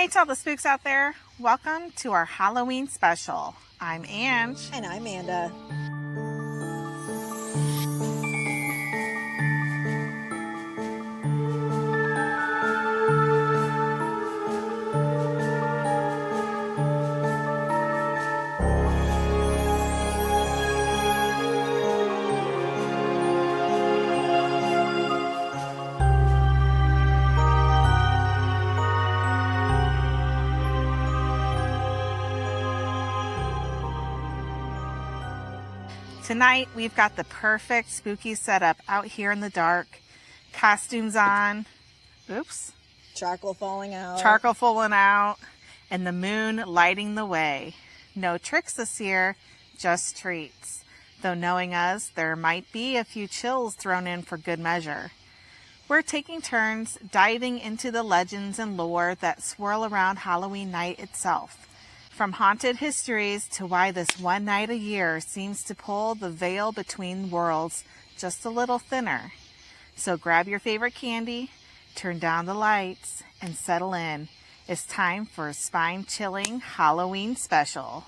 Hey to all the spooks out there, welcome to our Halloween special. I'm Ange. And I'm Amanda. Tonight, we've got the perfect spooky setup out here in the dark. Costumes on. Oops. Charcoal falling out. Charcoal falling out. And the moon lighting the way. No tricks this year, just treats. Though knowing us, there might be a few chills thrown in for good measure. We're taking turns diving into the legends and lore that swirl around Halloween night itself. From haunted histories to why this one night a year seems to pull the veil between worlds just a little thinner. So grab your favorite candy, turn down the lights, and settle in. It's time for a spine-chilling Halloween special.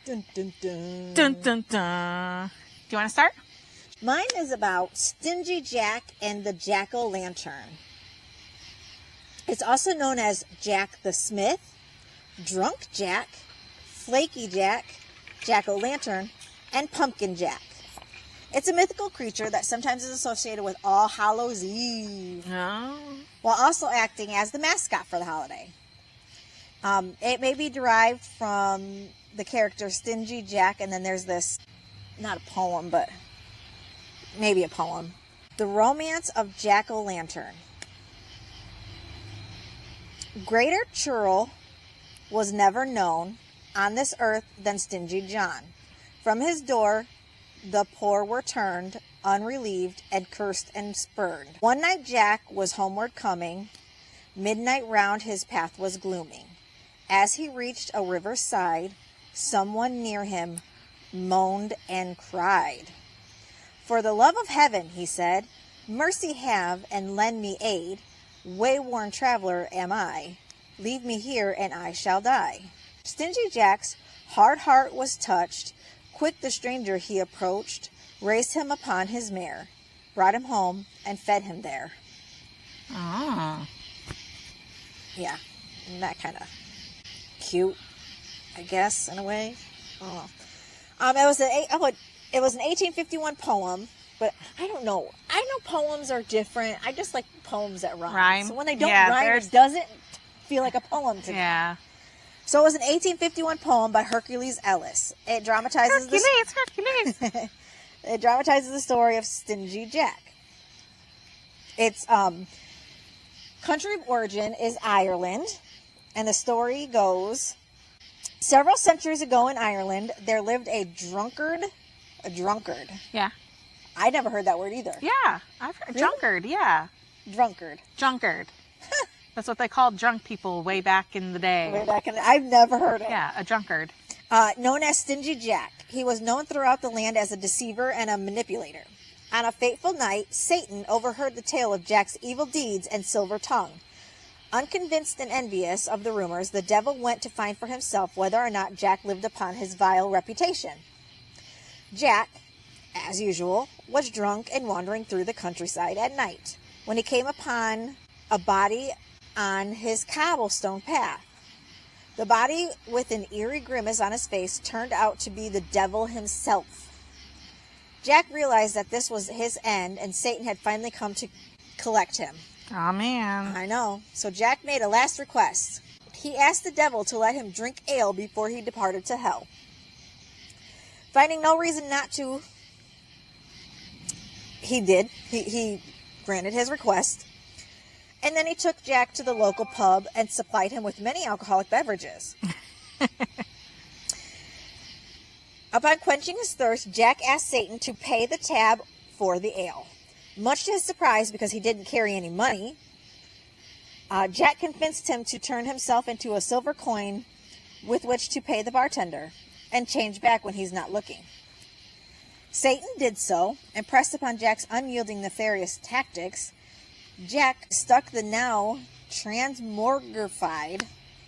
Dun, dun, dun. Dun, dun, dun. Do you want to start? Mine is about Stingy Jack and the Jack-o'-lantern. It's also known as Jack the Smith, Drunk Jack, Flaky Jack, Jack-o'-lantern, and Pumpkin Jack. It's a mythical creature that sometimes is associated with All Hallows Eve, while also acting as the mascot for the holiday. It may be derived from the character Stingy Jack, and then there's this, not a poem, but maybe a poem. The Romance of Jack-o'-lantern. Greater churl was never known on this earth than Stingy John. From his door, the poor were turned, unrelieved, and cursed and spurned. One night Jack was homeward coming, midnight round his path was glooming. As he reached a river's side, someone near him moaned and cried. For the love of heaven, he said, mercy have and lend me aid. Wayworn traveler am I. Leave me here and I shall die. Stingy Jack's hard heart was touched. Quick the stranger he approached, raised him upon his mare, brought him home and fed him there. Ah. Yeah, isn't that kind of cute, I guess, in a way? Oh. It was an 1851 poem, but I don't know. I know poems are different. I just like poems that rhyme. So when they don't rhyme, it doesn't feel like a poem to me. Yeah. So it was an 1851 poem by Hercules Ellis. It dramatizes Hercules. It dramatizes the story of Stingy Jack. Its country of origin is Ireland, and the story goes: several centuries ago in Ireland, there lived a drunkard. Yeah. I never heard that word either. Yeah. I've heard Really? drunkard. Yeah. Drunkard. That's what they called drunk people way back in the day. I've never heard it. Yeah, a drunkard. Known as Stingy Jack. He was known throughout the land as a deceiver and a manipulator. On a fateful night, Satan overheard the tale of Jack's evil deeds and silver tongue. Unconvinced and envious of the rumors, the devil went to find for himself whether or not Jack lived upon his vile reputation. Jack, as usual, was drunk and wandering through the countryside at night when he came upon a body on his cobblestone path. The body, with an eerie grimace on his face, turned out to be the devil himself. Jack realized that this was his end, and Satan had finally come to collect him. Oh, man. I know. So Jack made a last request. He asked the devil to let him drink ale before he departed to hell. Finding no reason not to, he did. He granted his request. And then he took Jack to the local pub and supplied him with many alcoholic beverages. Upon quenching his thirst, Jack asked Satan to pay the tab for the ale. Much to his surprise, because he didn't carry any money, Jack convinced him to turn himself into a silver coin with which to pay the bartender and change back when he's not looking. Satan did so, impressed upon Jack's unyielding nefarious tactics. Jack stuck the now transmogrified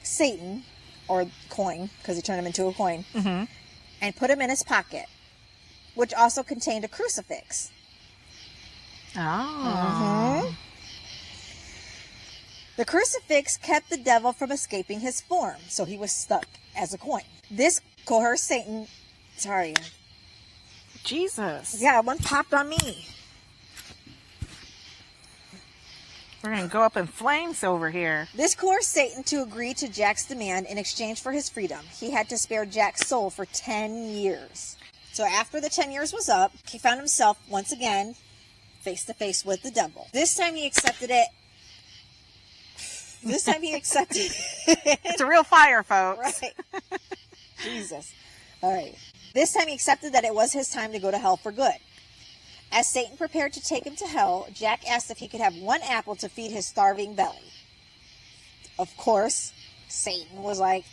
Satan, or coin, because he turned him into a coin, and put him in his pocket, which also contained a crucifix. Oh. The crucifix kept the devil from escaping his form, so he was stuck as a coin. This coerced Satan. Sorry. Jesus. Yeah, one popped on me. We're going to go up in flames over here. This coerced Satan to agree to Jack's demand in exchange for his freedom. He had to spare Jack's soul for 10 years. So after the 10 years was up, he found himself once again face to face with the devil. This time he accepted it. It's a real fire, folks. Right. Jesus. All right. This time he accepted that it was his time to go to hell for good. As Satan prepared to take him to hell, Jack asked if he could have one apple to feed his starving belly. Of course, Satan was like,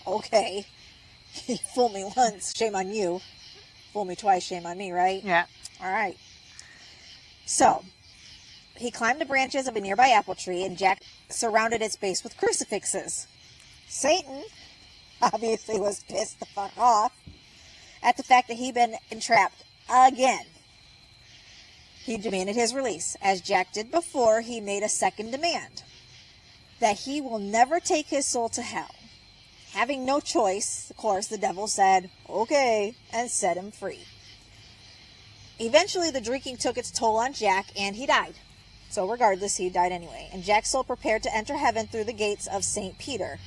okay. You fooled me once, shame on you. Fool me twice, shame on me, right? Yeah. All right. So, he climbed the branches of a nearby apple tree, and Jack surrounded its base with crucifixes. Satan obviously was pissed the fuck off at the fact that he'd been entrapped again. He demanded his release. As Jack did before, he made a second demand, that he will never take his soul to hell. Having no choice, of course, the devil said, okay, and set him free. Eventually, the drinking took its toll on Jack, and he died. So regardless, he died anyway. And Jack's soul prepared to enter heaven through the gates of St. Peter.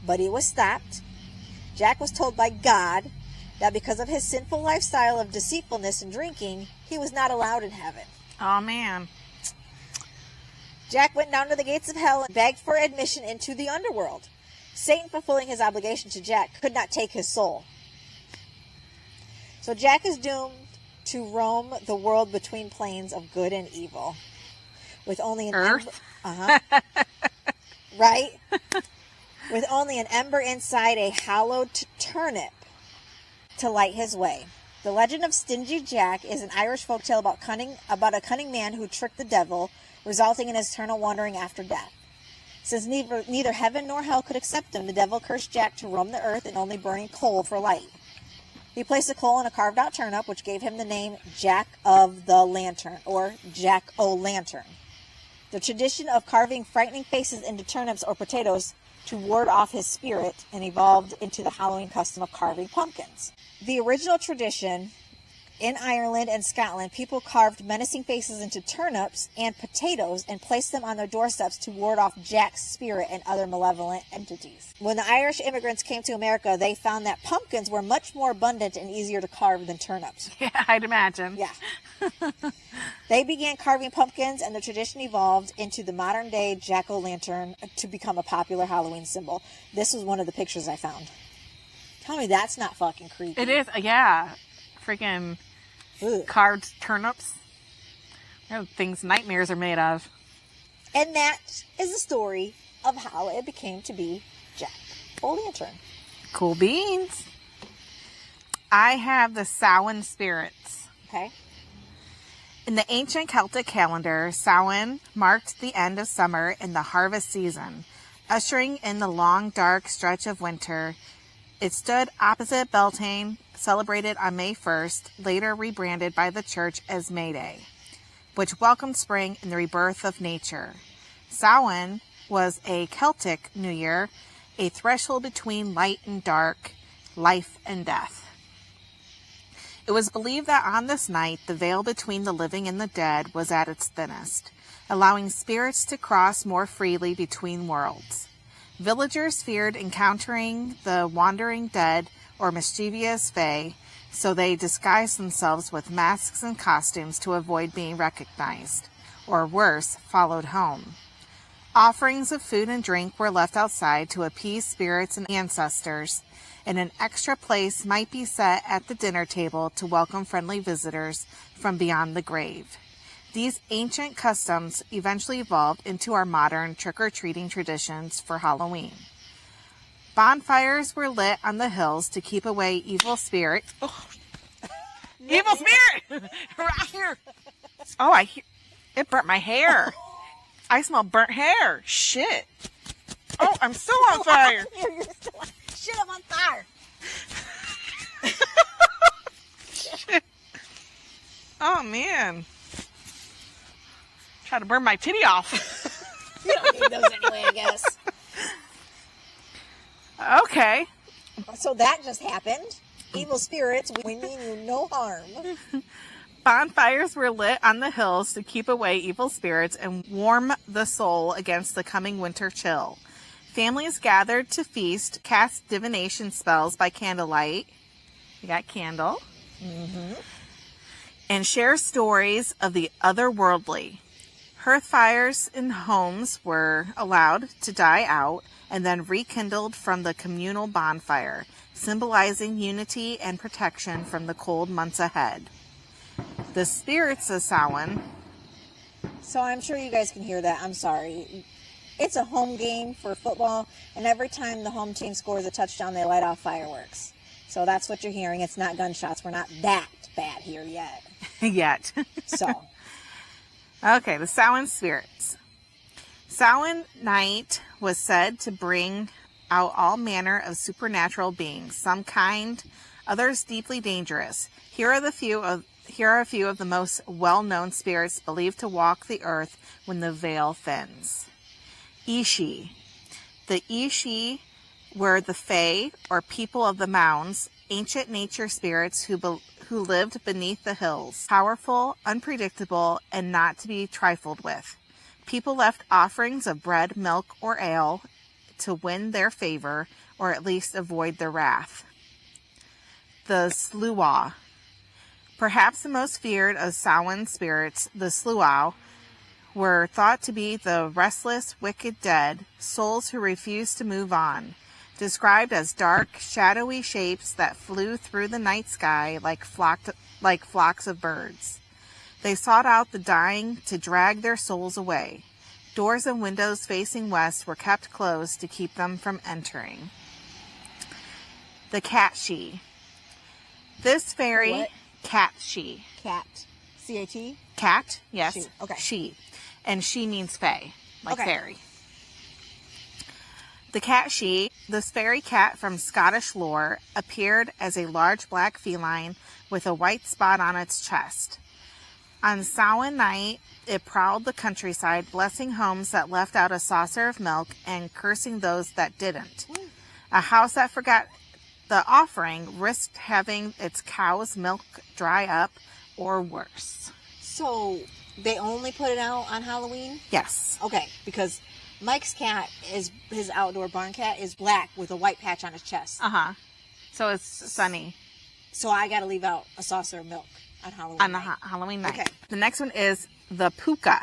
But he was stopped. Jack was told by God that because of his sinful lifestyle of deceitfulness and drinking, he was not allowed in heaven. Oh, man. Jack went down to the gates of hell and begged for admission into the underworld. Satan, fulfilling his obligation to Jack, could not take his soul. So Jack is doomed to roam the world between planes of good and evil. With only an Earth? Right? With only an ember inside a hollowed turnip to light his way. The legend of Stingy Jack is an Irish folktale about a cunning man who tricked the devil, resulting in his eternal wandering after death. Since neither heaven nor hell could accept him, the devil cursed Jack to roam the earth in only burning coal for light. He placed a coal in a carved-out turnip, which gave him the name Jack of the Lantern, or Jack-o'-lantern. The tradition of carving frightening faces into turnips or potatoes to ward off his spirit and evolved into the Halloween custom of carving pumpkins. The original tradition, in Ireland and Scotland, people carved menacing faces into turnips and potatoes and placed them on their doorsteps to ward off Jack's spirit and other malevolent entities. When the Irish immigrants came to America, they found that pumpkins were much more abundant and easier to carve than turnips. Yeah, I'd imagine. Yeah. They began carving pumpkins, and the tradition evolved into the modern-day jack-o'-lantern to become a popular Halloween symbol. This was one of the pictures I found. Tell me that's not fucking creepy. It is, yeah. Freaking carved turnips. Things nightmares are made of. And that is the story of how it became to be Jack-o'-lantern. Cool beans. I have the Samhain spirits. Okay. In the ancient Celtic calendar, Samhain marked the end of summer and the harvest season, ushering in the long, dark stretch of winter. It stood opposite Beltane, celebrated on May 1st, later rebranded by the church as May Day, which welcomed spring and the rebirth of nature. Samhain was a Celtic New Year, a threshold between light and dark, life and death. It was believed that on this night, the veil between the living and the dead was at its thinnest, allowing spirits to cross more freely between worlds. Villagers feared encountering the wandering dead or mischievous fae, so they disguised themselves with masks and costumes to avoid being recognized, or worse, followed home. Offerings of food and drink were left outside to appease spirits and ancestors, and an extra place might be set at the dinner table to welcome friendly visitors from beyond the grave. These ancient customs eventually evolved into our modern trick-or-treating traditions for Halloween. Bonfires were lit on the hills to keep away evil spirits. Oh. Evil spirit! Right here! Oh, I hear it burnt my hair. I smell burnt hair. Shit. Oh, I'm still on fire. You're still on. Shit, I'm on fire. Oh, man. Try to burn my titty off. You don't need those anyway, I guess. Okay. So that just happened. Evil spirits, we mean you no harm. Bonfires were lit on the hills to keep away evil spirits and warm the soul against the coming winter chill. Families gathered to feast, cast divination spells by candlelight. You got candle. Mm-hmm. And share stories of the otherworldly. Hearth fires in homes were allowed to die out and then rekindled from the communal bonfire, symbolizing unity and protection from the cold months ahead. The spirits of Samhain. So I'm sure you guys can hear that. I'm sorry. It's a home game for football, and every time the home team scores a touchdown, they light off fireworks. So that's what you're hearing. It's not gunshots. We're not that bad here yet. Yet. So. Okay, the Samhain spirits. Samhain night was said to bring out all manner of supernatural beings, some kind, others deeply dangerous. Here are a few of the most well-known spirits believed to walk the earth when the veil thins. Ishi. The Ishi were the Fae, or people of the mounds, ancient nature spirits who lived beneath the hills, powerful, unpredictable, and not to be trifled with. People left offerings of bread, milk, or ale to win their favor, or at least avoid their wrath. The Sluagh. Perhaps the most feared of Samhain spirits, the Sluagh, were thought to be the restless, wicked dead, souls who refused to move on, described as dark, shadowy shapes that flew through the night sky like flocks of birds. They sought out the dying to drag their souls away. Doors and windows facing west were kept closed to keep them from entering. The Cat-She. This fairy... What? Cat-She. Cat. C-A-T? Cat, yes. She. Okay. She. And she means fae, like Okay. fairy. The Cat-She, this fairy cat from Scottish lore, appeared as a large black feline with a white spot on its chest. On Samhain night, it prowled the countryside, blessing homes that left out a saucer of milk and cursing those that didn't. A house that forgot the offering risked having its cow's milk dry up or worse. So they only put it out on Halloween? Yes. Okay, because Mike's cat, his outdoor barn cat, is black with a white patch on his chest. Uh-huh. So it's sunny. So I got to leave out a saucer of milk on Halloween On the night. Halloween night. Okay. The next one is the Puka.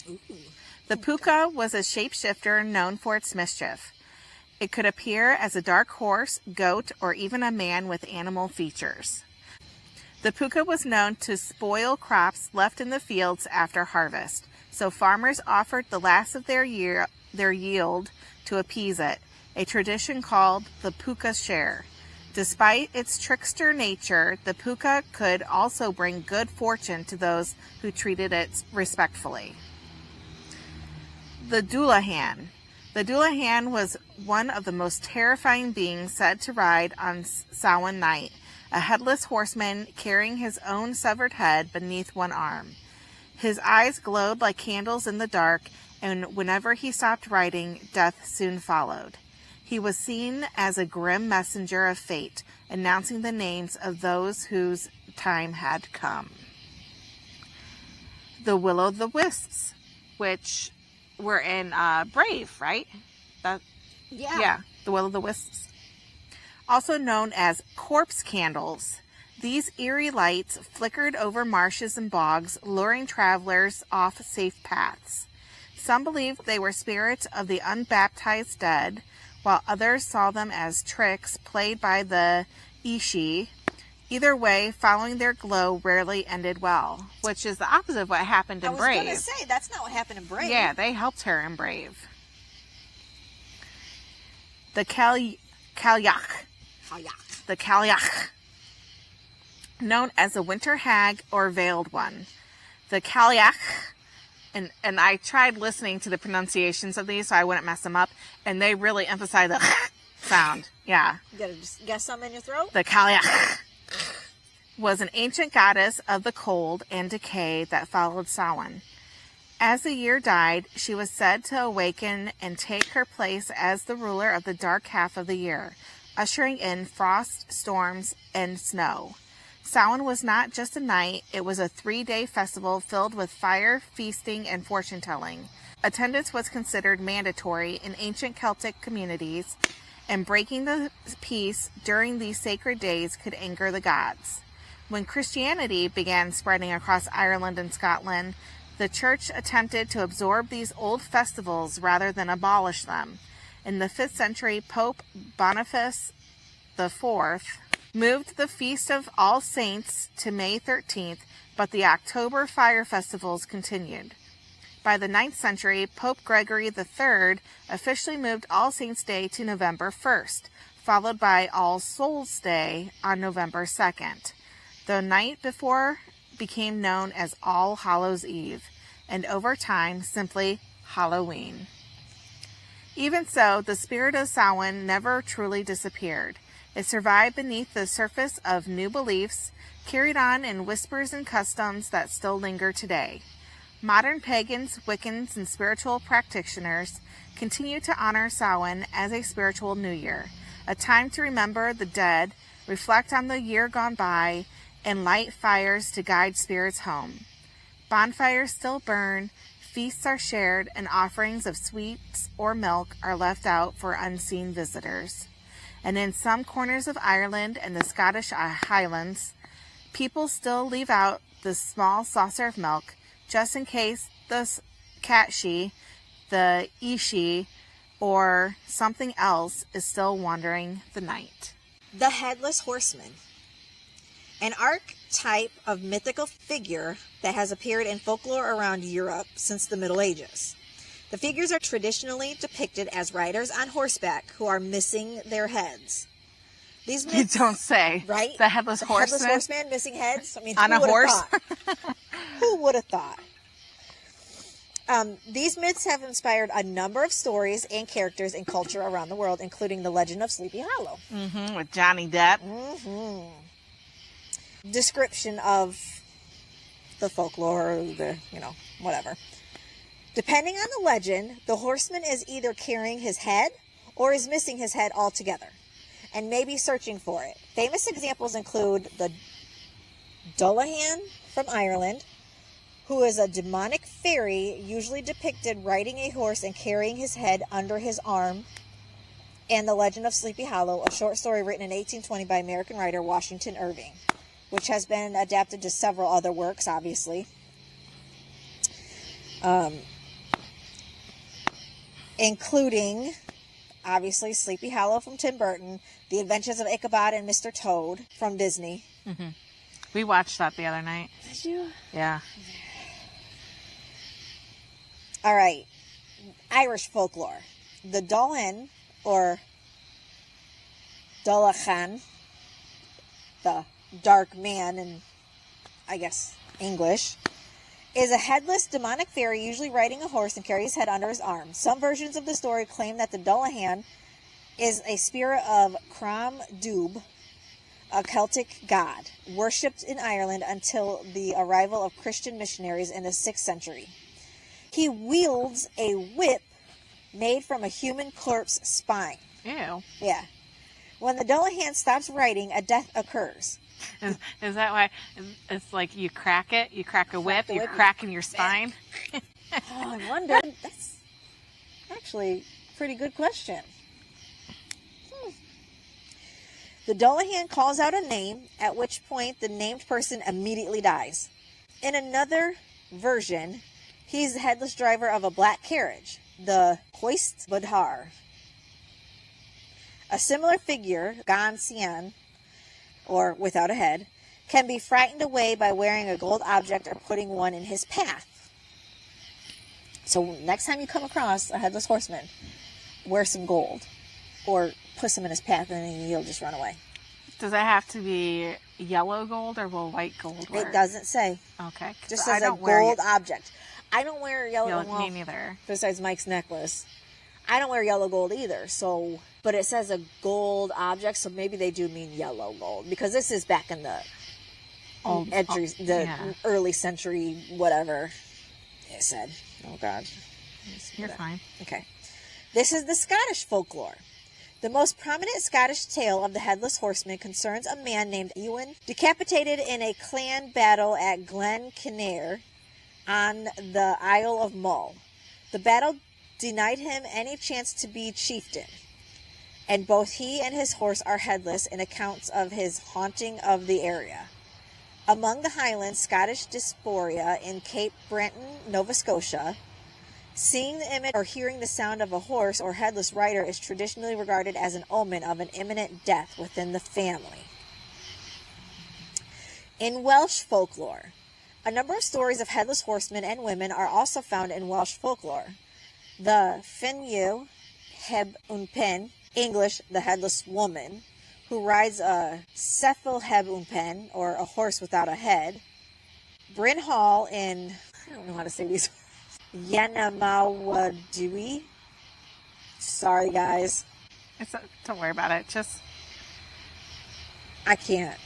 Ooh. The Puka was a shapeshifter known for its mischief. It could appear as a dark horse, goat, or even a man with animal features. The Puka was known to spoil crops left in the fields after harvest, so farmers offered the last of their yield to appease it, a tradition called the Puka Share. Despite its trickster nature, the Puka could also bring good fortune to those who treated it respectfully. The Dullahan. The Dullahan was one of the most terrifying beings said to ride on Samhain night, a headless horseman carrying his own severed head beneath one arm. His eyes glowed like candles in the dark, and whenever he stopped riding, death soon followed. He was seen as a grim messenger of fate, announcing the names of those whose time had come. The Will-o'-the-Wisps, which were in Brave, right? Yeah. The Will-o'-the-Wisps. Also known as corpse candles, these eerie lights flickered over marshes and bogs, luring travelers off safe paths. Some believed they were spirits of the unbaptized dead, while others saw them as tricks played by the Ishi. Either way, following their glow rarely ended well, which is the opposite of what happened in Brave. I was going to say, that's not what happened in Brave. Yeah, they helped her in Brave. The Kalyak. The Kalyak. Known as the Winter Hag or Veiled One. The Kalyak And I tried listening to the pronunciations of these so I wouldn't mess them up, and they really emphasize the sound. Yeah. You gotta just get some in your throat? The Kalia was an ancient goddess of the cold and decay that followed Samhain. As the year died, she was said to awaken and take her place as the ruler of the dark half of the year, ushering in frost, storms, and snow. Samhain was not just a night, it was a 3-day festival filled with fire, feasting, and fortune-telling. Attendance was considered mandatory in ancient Celtic communities, and breaking the peace during these sacred days could anger the gods. When Christianity began spreading across Ireland and Scotland, the church attempted to absorb these old festivals rather than abolish them. In the 5th century, Pope Boniface IV moved the Feast of All Saints to May 13th, but the October fire festivals continued. By the 9th century, Pope Gregory III officially moved All Saints' Day to November 1st, followed by All Souls' Day on November 2nd. The night before became known as All Hallows' Eve, and over time, simply Halloween. Even so, the spirit of Samhain never truly disappeared. It survived beneath the surface of new beliefs, carried on in whispers and customs that still linger today. Modern pagans, Wiccans, and spiritual practitioners continue to honor Samhain as a spiritual new year, a time to remember the dead, reflect on the year gone by, and light fires to guide spirits home. Bonfires still burn, feasts are shared, and offerings of sweets or milk are left out for unseen visitors. And in some corners of Ireland and the Scottish Highlands, people still leave out the small saucer of milk, just in case the catshi, the ishi, or something else is still wandering the night. The Headless Horseman. An archetype of mythical figure that has appeared in folklore around Europe since the Middle Ages. The figures are traditionally depicted as riders on horseback who are missing their heads. These myths, You don't say. right? The Headless Horseman? Headless Horseman missing heads? I mean, On a horse? Thought? Who would have thought? These myths have inspired a number of stories and characters in culture around the world, including the legend of Sleepy Hollow. With Johnny Depp. Description of the folklore, or the, whatever. Depending on the legend, the horseman is either carrying his head or is missing his head altogether and may be searching for it. Famous examples include the Dullahan from Ireland, who is a demonic fairy usually depicted riding a horse and carrying his head under his arm, and The Legend of Sleepy Hollow, a short story written in 1820 by American writer Washington Irving, which has been adapted to several other works, obviously. Including, obviously, Sleepy Hollow from Tim Burton, The Adventures of Ichabod and Mr. Toad from Disney. We watched that the other night. Did you? Yeah. All right. Irish folklore. The Dullahan, or Dullahan, the dark man in, I guess, English, is a headless demonic fairy usually riding a horse and carrying his head under his arm. Some versions of the story claim that the Dullahan is a spirit of Crom Dubh, a Celtic god, worshipped in Ireland until the arrival of Christian missionaries in the 6th century. He wields a whip made from a human corpse spine. Ew. Yeah. When the Dullahan stops riding, a death occurs. Is that why it's like you crack it? You crack a whip, you're cracking your spine? Oh, I wonder. That's actually a pretty good question. The Dullahan calls out a name, at which point the named person immediately dies. In another version, he's the headless driver of a black carriage, the Hoist Budhar. A similar figure, Gan Sian, or without a head, can be frightened away by wearing a gold object or putting one in his path. So next time you come across a headless horseman, wear some gold or put some in his path and then he'll just run away. Does that have to be yellow gold or will white gold work? It doesn't say. Okay. Just says a gold object. I don't wear yellow. Me neither. Besides Mike's necklace, I don't wear yellow gold either. So, but it says a gold object, so maybe they do mean yellow gold, because this is back in the early century, whatever it said. Oh God, You're fine. Okay, this is the Scottish folklore. The most prominent Scottish tale of the Headless Horseman concerns a man named Ewan, decapitated in a clan battle at Glen Kinnair on the Isle of Mull. The battle denied him any chance to be chieftain, and both he and his horse are headless in accounts of his haunting of the area. Among the Highlands Scottish diaspora in Cape Breton, Nova Scotia, seeing the image or hearing the sound of a horse or headless rider is traditionally regarded as an omen of an imminent death within the family. In Welsh folklore, a number of stories of headless horsemen and women are also found in Welsh folklore. The Fenyu heb Unpen, English, the headless woman, who rides a Sethel heb Unpen, or a horse without a head. Bryn Hall in, I don't know how to say these, Yanamawadui. Sorry, guys. Don't worry about it. Just, I can't.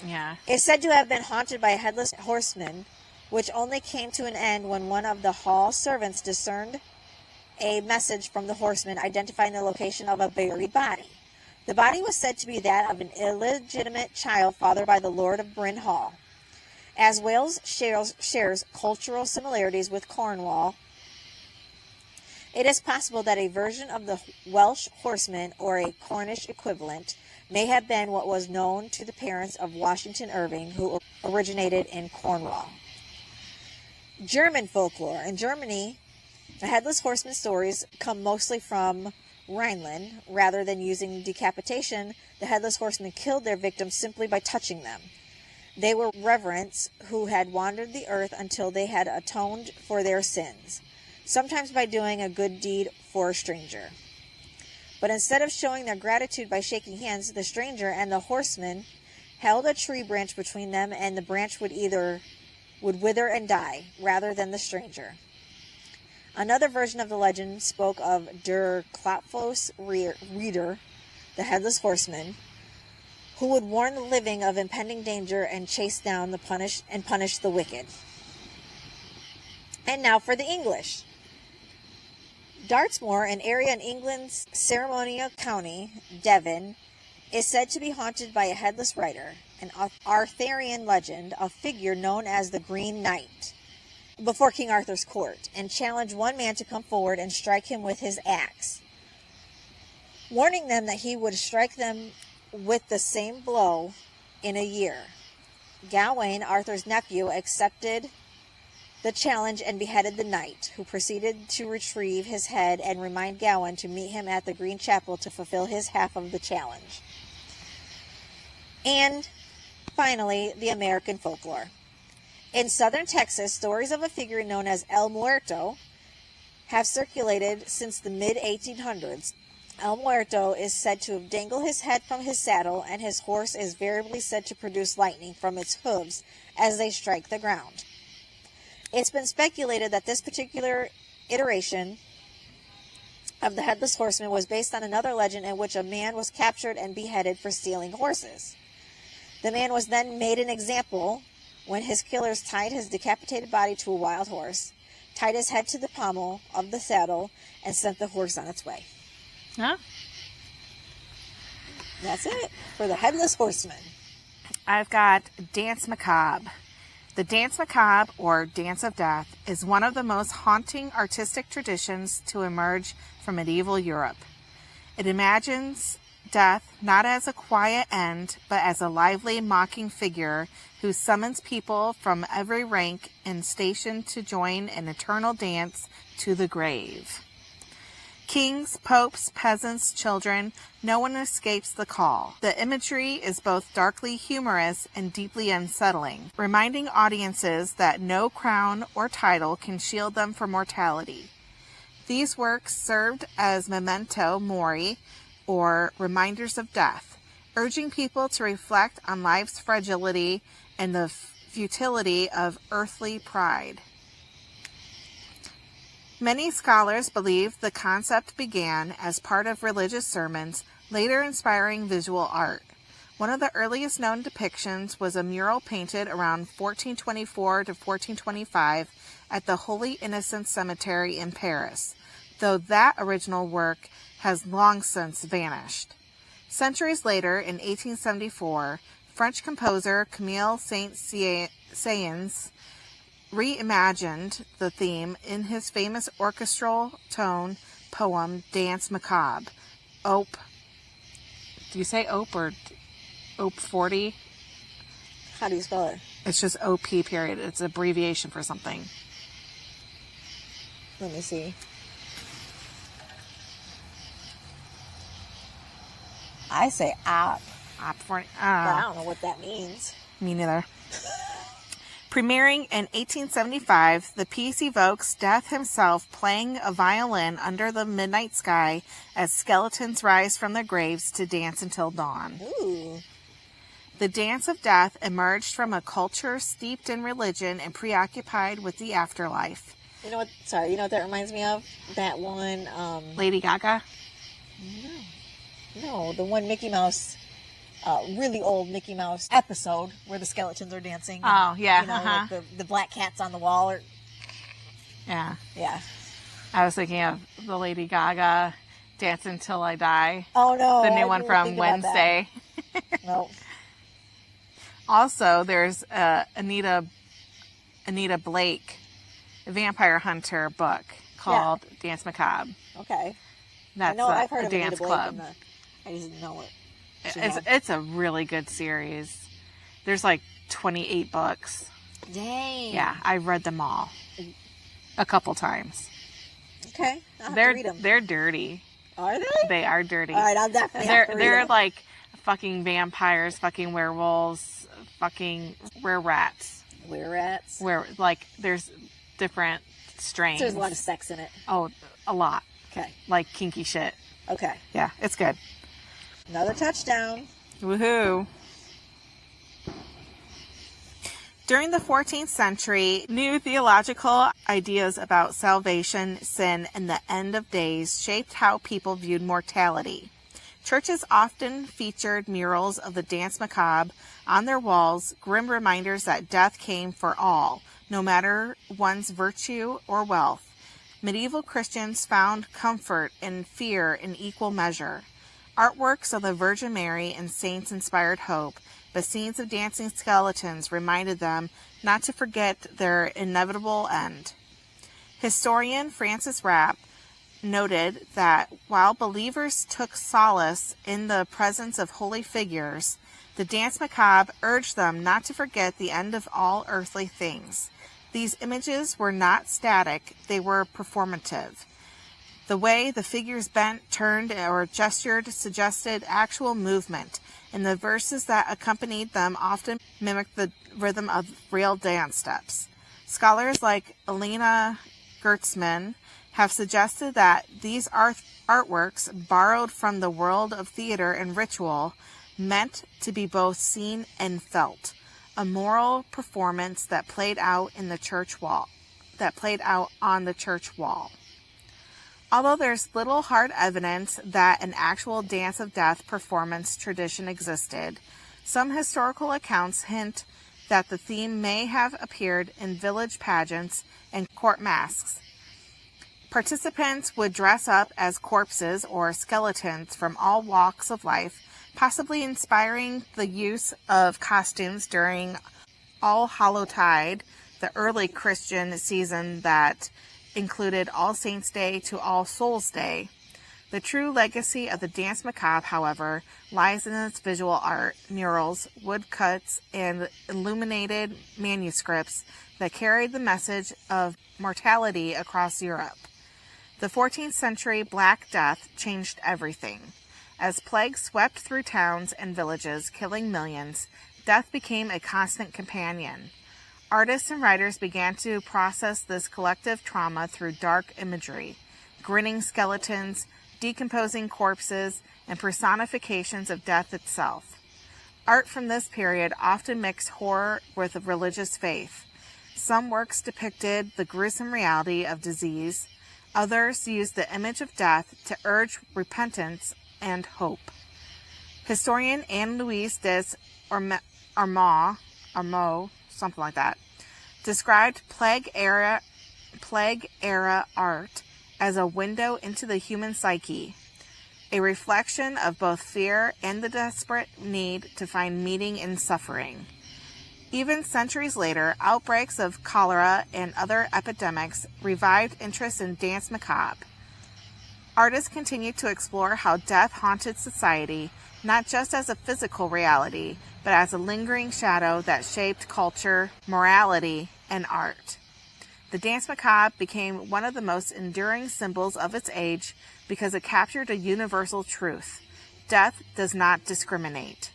yeah. It's said to have been haunted by a headless horseman, which only came to an end when one of the hall servants discerned a message from the horseman identifying the location of a buried body. The body was said to be that of an illegitimate child fathered by the Lord of Bryn Hall. As Wales shares cultural similarities with Cornwall, it is possible that a version of the Welsh horseman, or a Cornish equivalent, may have been what was known to the parents of Washington Irving, who originated in Cornwall. German folklore. In Germany, the headless horseman stories come mostly from Rhineland. Rather than using decapitation, the headless horsemen killed their victims simply by touching them. They were reverents who had wandered the earth until they had atoned for their sins, sometimes by doing a good deed for a stranger. But instead of showing their gratitude by shaking hands, the stranger and the horseman held a tree branch between them, and the branch would wither and die, rather than the stranger. Another version of the legend spoke of Der Klapfos Reader, the headless horseman, who would warn the living of impending danger and chase down the punish the wicked. And now for the English. Dartmoor, an area in England's Ceremonial County, Devon, is said to be haunted by a headless rider, an Arthurian legend, a figure known as the Green Knight, before King Arthur's court, and challenged one man to come forward and strike him with his axe, warning them that he would strike them with the same blow in a year. Gawain, Arthur's nephew, accepted the challenge and beheaded the knight, who proceeded to retrieve his head and remind Gawain to meet him at the Green Chapel to fulfill his half of the challenge. And finally, the American folklore. In southern Texas, stories of a figure known as El Muerto have circulated since the mid-1800s. El Muerto is said to have dangled his head from his saddle, and his horse is variably said to produce lightning from its hooves as they strike the ground. It's been speculated that this particular iteration of the Headless Horseman was based on another legend in which a man was captured and beheaded for stealing horses. The man was then made an example when his killers tied his decapitated body to a wild horse, tied his head to the pommel of the saddle, and sent the horse on its way. Huh? That's it for the Headless Horseman. I've got Dance Macabre. The Dance Macabre, or Dance of Death, is one of the most haunting artistic traditions to emerge from medieval Europe. It imagines death not as a quiet end, but as a lively, mocking figure who summons people from every rank and station to join an eternal dance to the grave. Kings, popes, peasants, children, no one escapes the call. The imagery is both darkly humorous and deeply unsettling, reminding audiences that no crown or title can shield them from mortality. These works served as memento mori, or reminders of death, urging people to reflect on life's fragility and the futility of earthly pride. Many scholars believe the concept began as part of religious sermons, later inspiring visual art. One of the earliest known depictions was a mural painted around 1424 to 1425 at the Holy Innocents Cemetery in Paris, though that original work has long since vanished. Centuries later, in 1874, French composer Camille Saint-Saëns reimagined the theme in his famous orchestral tone poem Danse Macabre. Do you say Op or Op 40? How do you spell it? It's just OP period. It's an abbreviation for something. Let me see. I say op. Op 40. But I don't know what that means. Me neither. Premiering in 1875, the piece evokes Death himself playing a violin under the midnight sky as skeletons rise from their graves to dance until dawn. Ooh. The dance of death emerged from a culture steeped in religion and preoccupied with the afterlife. You know what? Sorry, you know what that reminds me of? That one. Lady Gaga? No, the one Mickey Mouse. Really old Mickey Mouse episode where the skeletons are dancing. Oh, yeah. You know, like the black cats on the wall. Yeah. Yeah. I was thinking of the Lady Gaga Dance Until I Die. Oh, no. The new one from Wednesday. No. Also, there's Anita Blake, a vampire hunter book called Dance Macabre. Okay. That's I've heard a of dance Anita Blake club. I just didn't know it. It's a really good series. There's like 28 books. Dang. Yeah, I've read them all a couple times. Okay. I'll have to read them. They're dirty. Are they? They are dirty. All right, I'll definitely have to read They're them. like fucking vampires, fucking werewolves, fucking were-rats. Were-rats? Like, there's different strains. So there's a lot of sex in it. Oh, a lot. Okay. Like kinky shit. Okay. Yeah, it's good. Another touchdown. Woohoo. During the 14th century, new theological ideas about salvation, sin, and the end of days shaped how people viewed mortality. Churches often featured murals of the Dance Macabre on their walls, grim reminders that death came for all, no matter one's virtue or wealth. Medieval Christians found comfort in fear in equal measure. Artworks of the Virgin Mary and saints inspired hope, but scenes of dancing skeletons reminded them not to forget their inevitable end. Historian Francis Rapp noted that while believers took solace in the presence of holy figures, the Dance Macabre urged them not to forget the end of all earthly things. These images were not static, they were performative. The way the figures bent, turned, or gestured suggested actual movement, and the verses that accompanied them often mimicked the rhythm of real dance steps. Scholars like Elena Gertzman have suggested that these artworks, borrowed from the world of theater and ritual, meant to be both seen and felt, a moral performance that played out on the church wall. Although there's little hard evidence that an actual Dance of Death performance tradition existed, some historical accounts hint that the theme may have appeared in village pageants and court masques. Participants would dress up as corpses or skeletons from all walks of life, possibly inspiring the use of costumes during All Hallowtide, the early Christian season that included All Saints' Day to All Souls' Day. The true legacy of the Dance Macabre, however, lies in its visual art, murals, woodcuts, and illuminated manuscripts that carried the message of mortality across Europe. The 14th century Black Death changed everything. As plague swept through towns and villages, killing millions, death became a constant companion. Artists and writers began to process this collective trauma through dark imagery, grinning skeletons, decomposing corpses, and personifications of death itself. Art from this period often mixed horror with religious faith. Some works depicted the gruesome reality of disease, Others use the image of death to urge repentance and hope. Historian Anne-Louise des Armaux, something like that, described Plague era art as a window into the human psyche, a reflection of both fear and the desperate need to find meaning in suffering. Even centuries later, outbreaks of cholera and other epidemics revived interest in dance macabre. Artists continued to explore how death haunted society, not just as a physical reality, but as a lingering shadow that shaped culture, morality, and art. The dance macabre became one of the most enduring symbols of its age because it captured a universal truth. Death does not discriminate.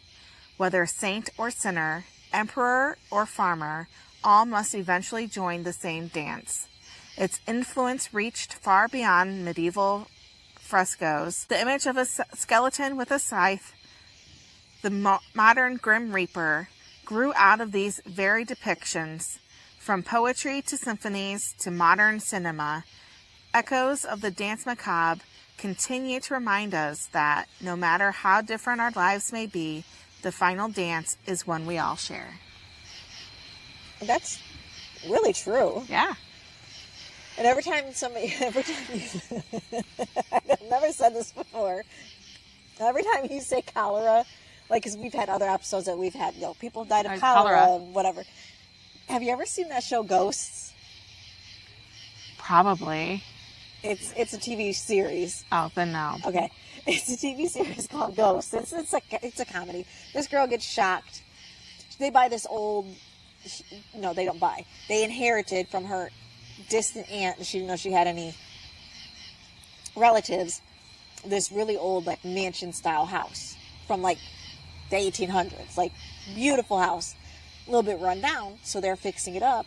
Whether saint or sinner, emperor or farmer, all must eventually join the same dance. Its influence reached far beyond medieval frescoes. The image of a skeleton with a scythe, the modern Grim Reaper, grew out of these very depictions. From poetry to symphonies to modern cinema, echoes of the dance macabre continue to remind us that no matter how different our lives may be, the final dance is one we all share. That's really true. Yeah. And every time you, I've never said this before, every time you say cholera, like, because we've had other episodes that we've had, people died of cholera, whatever. Have you ever seen that show Ghosts? Probably. It's a TV series. Oh, then no. Okay. It's a TV series called Ghosts. It's a comedy. This girl gets shocked. They buy this old... No, they don't buy. They inherited from her distant aunt, and she didn't know she had any relatives, this really old, like, mansion-style house from, like, the 1800s. Like, beautiful house. A little bit run down, so they're fixing it up.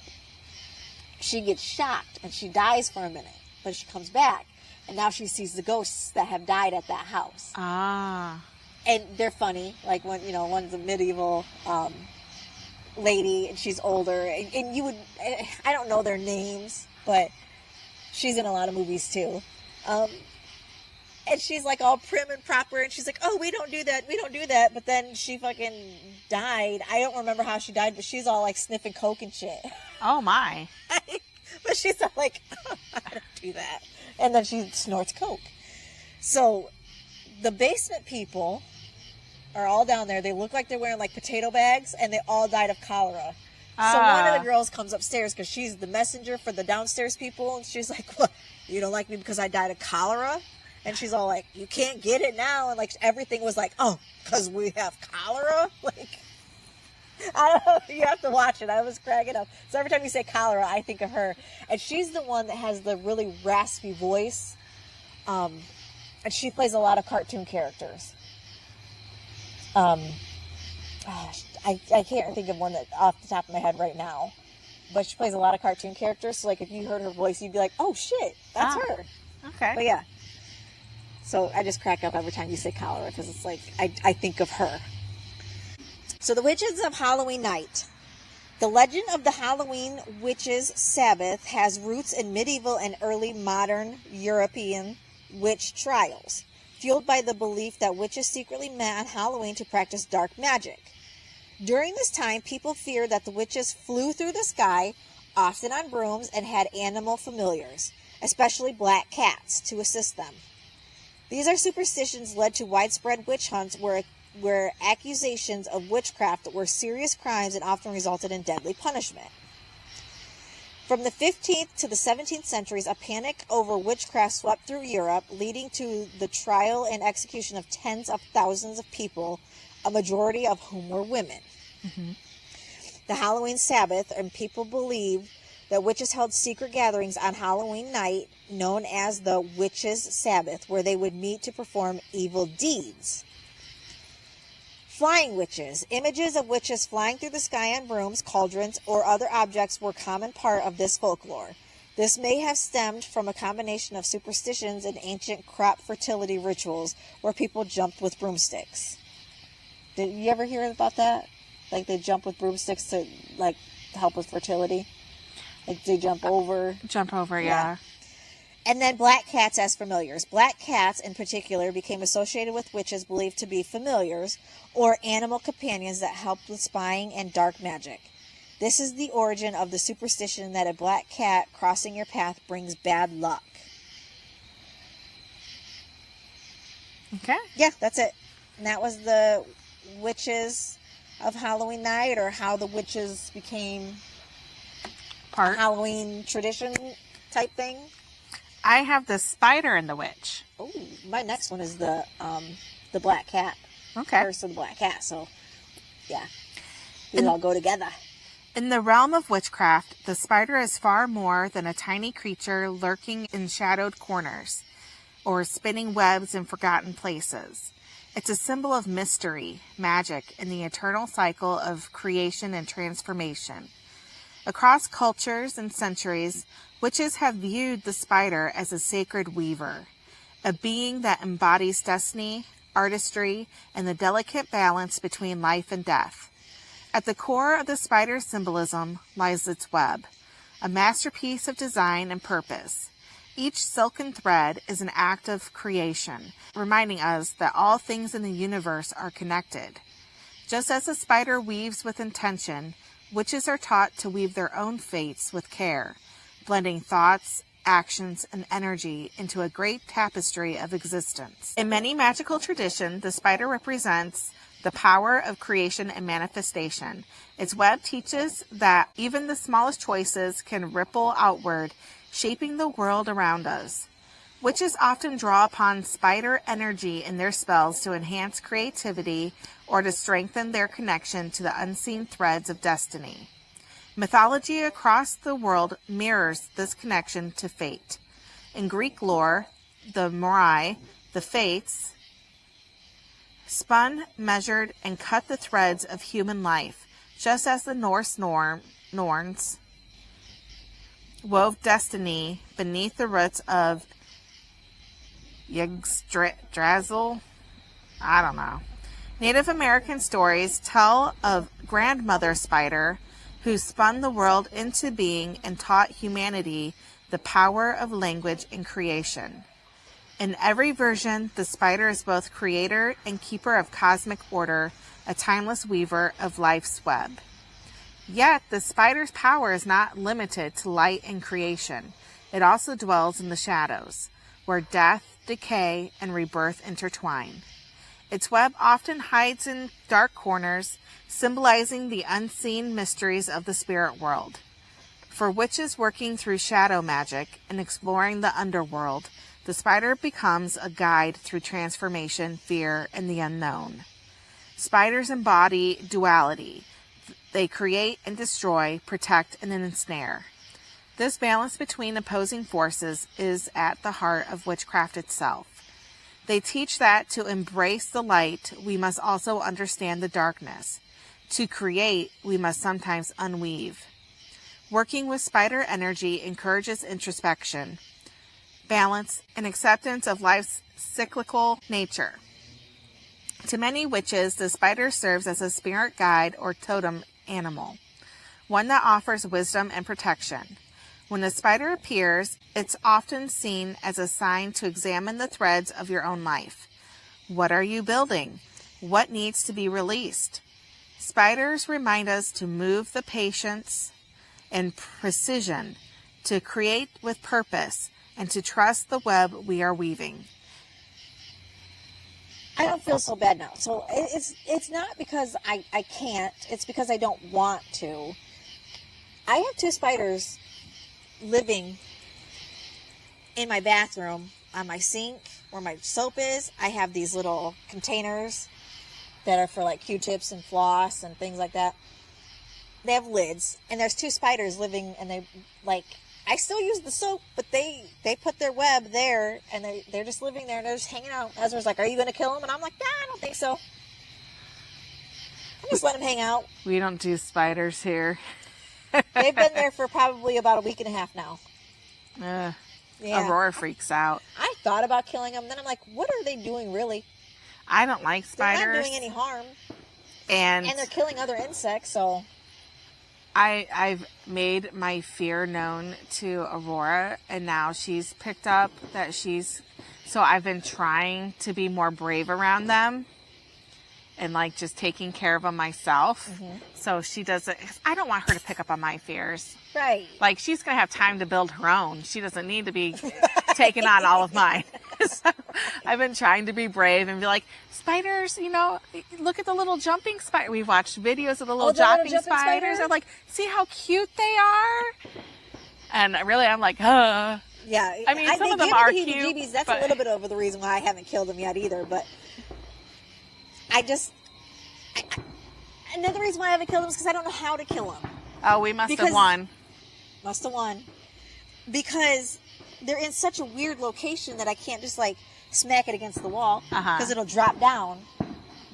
She gets shocked, and she dies for a minute. But she comes back, and now she sees the ghosts that have died at that house. Ah. And they're funny. Like, one's a medieval lady, and she's older. And you would... I don't know their names, but she's in a lot of movies, too. And she's, like, all prim and proper, and she's like, oh, we don't do that. But then she fucking died. I don't remember how she died, but she's all, like, sniffing coke and shit. Oh, my. But she's all like, oh, I don't do that. And then she snorts coke. So, the basement people are all down there. They look like they're wearing, like, potato bags, and they all died of cholera. So one of the girls comes upstairs because she's the messenger for the downstairs people, and she's like, what, you don't like me because I died of cholera? And she's all like, you can't get it now. And, like, everything was like, oh, because we have cholera? Like, I don't know. You have to watch it. I was cracking up. So every time you say cholera, I think of her. And she's the one that has the really raspy voice. And she plays a lot of cartoon characters. I can't think of one that off the top of my head right now. But she plays a lot of cartoon characters. So, like, if you heard her voice, you'd be like, oh, shit, that's her. Okay. But, yeah. So I just crack up every time you say cholera because it's like, I think of her. So the Witches of Halloween Night. The legend of the Halloween Witches' Sabbath has roots in medieval and early modern European witch trials, fueled by the belief that witches secretly met on Halloween to practice dark magic. During this time, people feared that the witches flew through the sky, often on brooms, and had animal familiars, especially black cats, to assist them. These are superstitions led to widespread witch hunts where accusations of witchcraft were serious crimes and often resulted in deadly punishment. From the 15th to the 17th centuries, a panic over witchcraft swept through Europe, leading to the trial and execution of tens of thousands of people, a majority of whom were women. Mm-hmm. The Halloween Sabbath, and people believe that witches held secret gatherings on Halloween night, known as the Witches' Sabbath, where they would meet to perform evil deeds. Flying witches. Images of witches flying through the sky on brooms, cauldrons, or other objects were a common part of this folklore. This may have stemmed from a combination of superstitions and ancient crop fertility rituals where people jumped with broomsticks. Did you ever hear about that? Like, they jump with broomsticks to, like, help with fertility? Like, they jump over? Jump over, yeah. And then black cats as familiars. Black cats, in particular, became associated with witches believed to be familiars or animal companions that helped with spying and dark magic. This is the origin of the superstition that a black cat crossing your path brings bad luck. Okay. Yeah, that's it. And that was the witches of Halloween night, or how the witches became Part. Halloween tradition type thing. I have the spider and the witch. Oh, my next one is the black cat. Okay. Curse of the black cat. So, yeah, these all go together. In the realm of witchcraft, the spider is far more than a tiny creature lurking in shadowed corners or spinning webs in forgotten places. It's a symbol of mystery, magic, and the eternal cycle of creation and transformation. Across cultures and centuries, witches have viewed the spider as a sacred weaver, a being that embodies destiny, artistry, and the delicate balance between life and death. At the core of the spider's symbolism lies its web, a masterpiece of design and purpose. Each silken thread is an act of creation, reminding us that all things in the universe are connected. Just as a spider weaves with intention, witches are taught to weave their own fates with care, blending thoughts, actions, and energy into a great tapestry of existence. In many magical traditions, the spider represents the power of creation and manifestation. Its web teaches that even the smallest choices can ripple outward, shaping the world around us. Witches often draw upon spider energy in their spells to enhance creativity or to strengthen their connection to the unseen threads of destiny. Mythology across the world mirrors this connection to fate. In Greek lore, the Moirai, the Fates, spun, measured, and cut the threads of human life, just as the Norse Norns wove destiny beneath the roots of Yggdrasil. I don't know. Native American stories tell of grandmother spider who spun the world into being and taught humanity the power of language and creation. In every version, the spider is both creator and keeper of cosmic order, a timeless weaver of life's web. Yet, the spider's power is not limited to light and creation. It also dwells in the shadows, where death, decay, and rebirth intertwine. Its web often hides in dark corners, symbolizing the unseen mysteries of the spirit world. For witches working through shadow magic and exploring the underworld, the spider becomes a guide through transformation, fear, and the unknown. Spiders embody duality. They create and destroy, protect and ensnare. This balance between opposing forces is at the heart of witchcraft itself. They teach that to embrace the light, we must also understand the darkness. To create, we must sometimes unweave. Working with spider energy encourages introspection, balance, and acceptance of life's cyclical nature. To many witches, the spider serves as a spirit guide or totem animal, one that offers wisdom and protection. When the spider appears, it's often seen as a sign to examine the threads of your own life. What are you building? What needs to be released? Spiders remind us to move the patience and precision, to create with purpose, and to trust the web we are weaving. I don't feel so bad now. So it's not because I can't. It's because I don't want to. I have 2 spiders living in my bathroom, on my sink, where my soap is. I have these little containers that are for like Q-tips and floss and things like that. They have lids, and there's 2 spiders living, and they like, I still use the soap, but they put their web there, and they're just living there, and they're just hanging out. Ezra's like, are you going to kill them? And I'm like, nah, I don't think so. I just let them hang out. We don't do spiders here. They've been there for probably about a week and a half now. Yeah. Aurora freaks out. I thought about killing them. Then I'm like, what are they doing really? I don't like spiders. They're not doing any harm. And they're killing other insects, so. I've made my fear known to Aurora, and now she's picked up that so I've been trying to be more brave around them and like just taking care of them myself. Mm-hmm. So she doesn't, I don't want her to pick up on my fears. Right. Like, she's going to have time to build her own. She doesn't need to be taking on all of mine. So I've been trying to be brave and be like, spiders, you know, look at the little jumping spider. We've watched videos of the little jumping spiders. I'm like, see how cute they are? And really, I'm like, Yeah. I mean, some of them are cute. That's a little bit over the reason why I haven't killed them yet either. But another reason why I haven't killed them is because I don't know how to kill them. Oh, we must have won. Must have won. Because they're in such a weird location that I can't just like smack it against the wall because it'll drop down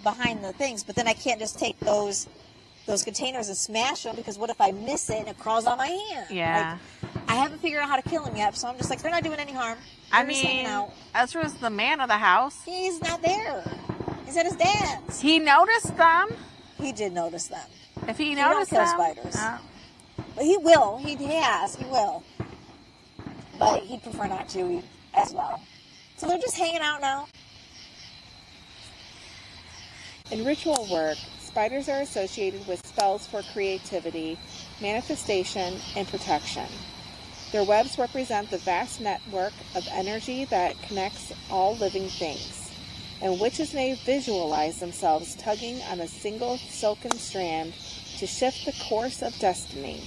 behind the things. But then I can't just take those containers and smash them because what if I miss it and it crawls on my hand? Yeah. Like, I haven't figured out how to kill them yet, so I'm just like, they're not doing any harm. I mean, Ezra's the man of the house. He's not there. He's at his dad's. He noticed them. He did notice them. If he noticed them, them. Spiders. But he will. He will. But he'd prefer not to as well. So they're just hanging out now. In ritual work, spiders are associated with spells for creativity, manifestation, and protection. Their webs represent the vast network of energy that connects all living things, and witches may visualize themselves tugging on a single silken strand to shift the course of destiny.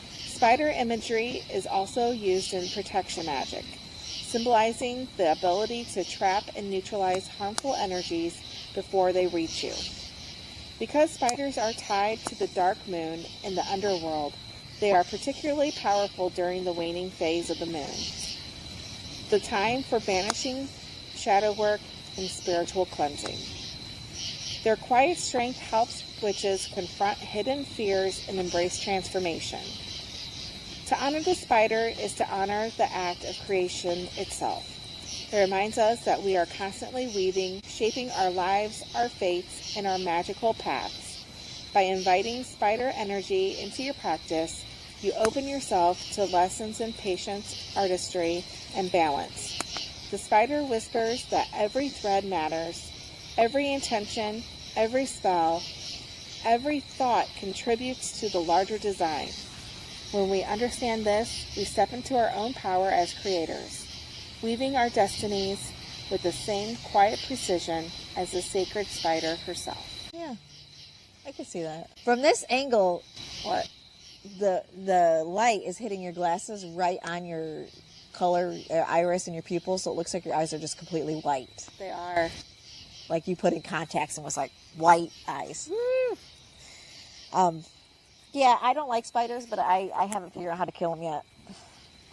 Spider imagery is also used in protection magic, symbolizing the ability to trap and neutralize harmful energies before they reach you. Because spiders are tied to the dark moon in the underworld, they are particularly powerful during the waning phase of the moon, the time for banishing, shadow work, and spiritual cleansing. Their quiet strength helps witches confront hidden fears and embrace transformation. To honor the spider is to honor the act of creation itself. It reminds us that we are constantly weaving, shaping our lives, our fates, and our magical paths. By inviting spider energy into your practice, you open yourself to lessons in patience, artistry, and balance. The spider whispers that every thread matters, every intention, every spell, every thought contributes to the larger design. When we understand this, we step into our own power as creators, weaving our destinies with the same quiet precision as the sacred spider herself. Yeah, I can see that. From this angle, the light is hitting your glasses right on your color iris and your pupils, so it looks like your eyes are just completely white. They are. Like you put in contacts and was like white eyes. Woo! Yeah, I don't like spiders, but I haven't figured out how to kill them yet.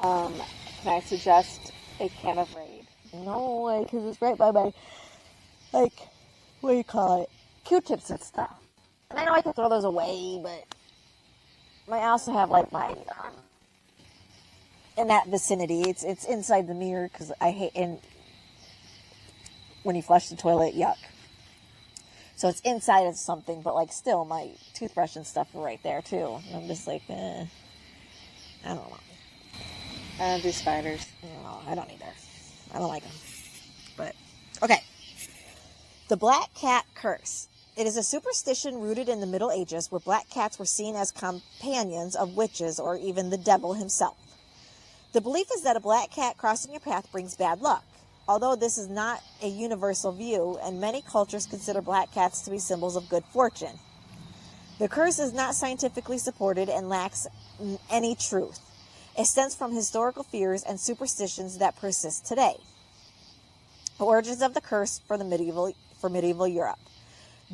Can I suggest a can of Raid? No way, because it's right by my, like, what do you call it? Q-tips and stuff. And I know I can throw those away, but I also have, like, my, in that vicinity, it's inside the mirror, because I hate, and when you flush the toilet, yuck. So it's inside of something, but, like, still, my toothbrush and stuff are right there, too. And I'm just like, I don't know. I don't do spiders. No, I don't either. I don't like them. But, okay. The Black Cat Curse. It is a superstition rooted in the Middle Ages where black cats were seen as companions of witches or even the devil himself. The belief is that a black cat crossing your path brings bad luck. Although this is not a universal view, and many cultures consider black cats to be symbols of good fortune. The curse is not scientifically supported and lacks any truth. It stems from historical fears and superstitions that persist today. Origins of the curse for medieval Europe.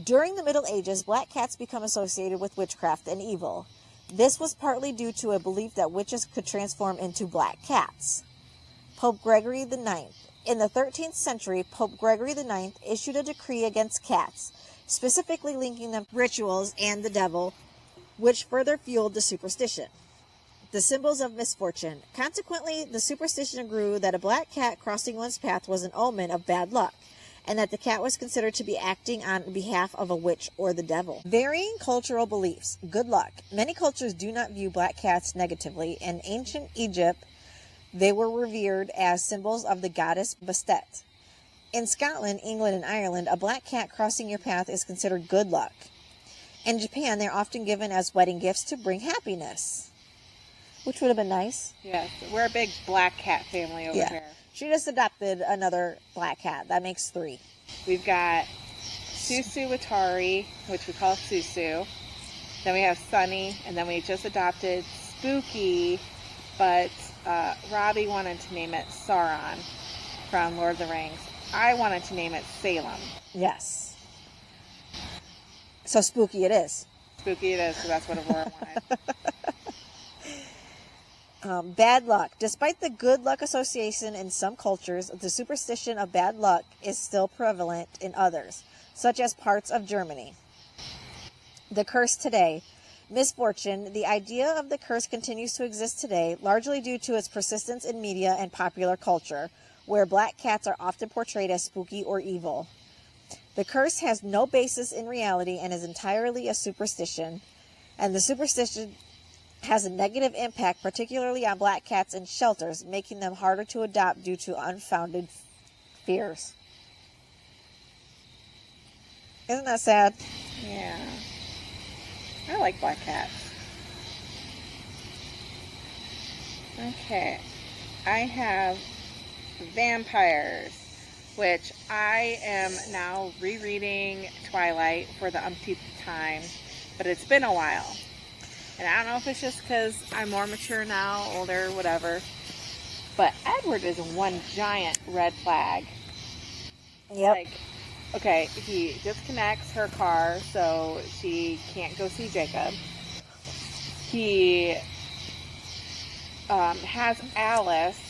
During the Middle Ages, black cats become associated with witchcraft and evil. This was partly due to a belief that witches could transform into black cats. Pope Gregory IX. In the 13th century, Pope Gregory IX issued a decree against cats, specifically linking them to rituals and the devil, which further fueled the superstition. The symbols of misfortune. Consequently, the superstition grew that a black cat crossing one's path was an omen of bad luck, and that the cat was considered to be acting on behalf of a witch or the devil. Varying cultural beliefs. Good luck. Many cultures do not view black cats negatively. In ancient Egypt, they were revered as symbols of the goddess Bastet. In Scotland, England, and Ireland, a black cat crossing your path is considered good luck. In Japan, they're often given as wedding gifts to bring happiness, which would have been nice. Yes, we're a big black cat family over here. She just adopted another black cat. That makes 3. We've got Susu Watari, which we call Susu. Then we have Sunny, and then we just adopted Spooky, but Robbie wanted to name it Sauron from Lord of the Rings. I wanted to name it Salem. Yes. So Spooky it is. Spooky it is, so that's what Aurora wanted. Bad luck. Despite the good luck association in some cultures, the superstition of bad luck is still prevalent in others, such as parts of Germany. The curse today. Misfortune. The idea of the curse continues to exist today, largely due to its persistence in media and popular culture, where black cats are often portrayed as spooky or evil. The curse has no basis in reality and is entirely a superstition, and the superstition has a negative impact, particularly on black cats in shelters, making them harder to adopt due to unfounded fears. Isn't that sad? Yeah. I like black cats. Okay. I have vampires, which I am now rereading Twilight for the umpteenth time, but it's been a while. And I don't know if it's just because I'm more mature now, older, whatever. But Edward is one giant red flag. Yep. Like, okay, he disconnects her car so she can't go see Jacob. He has Alice,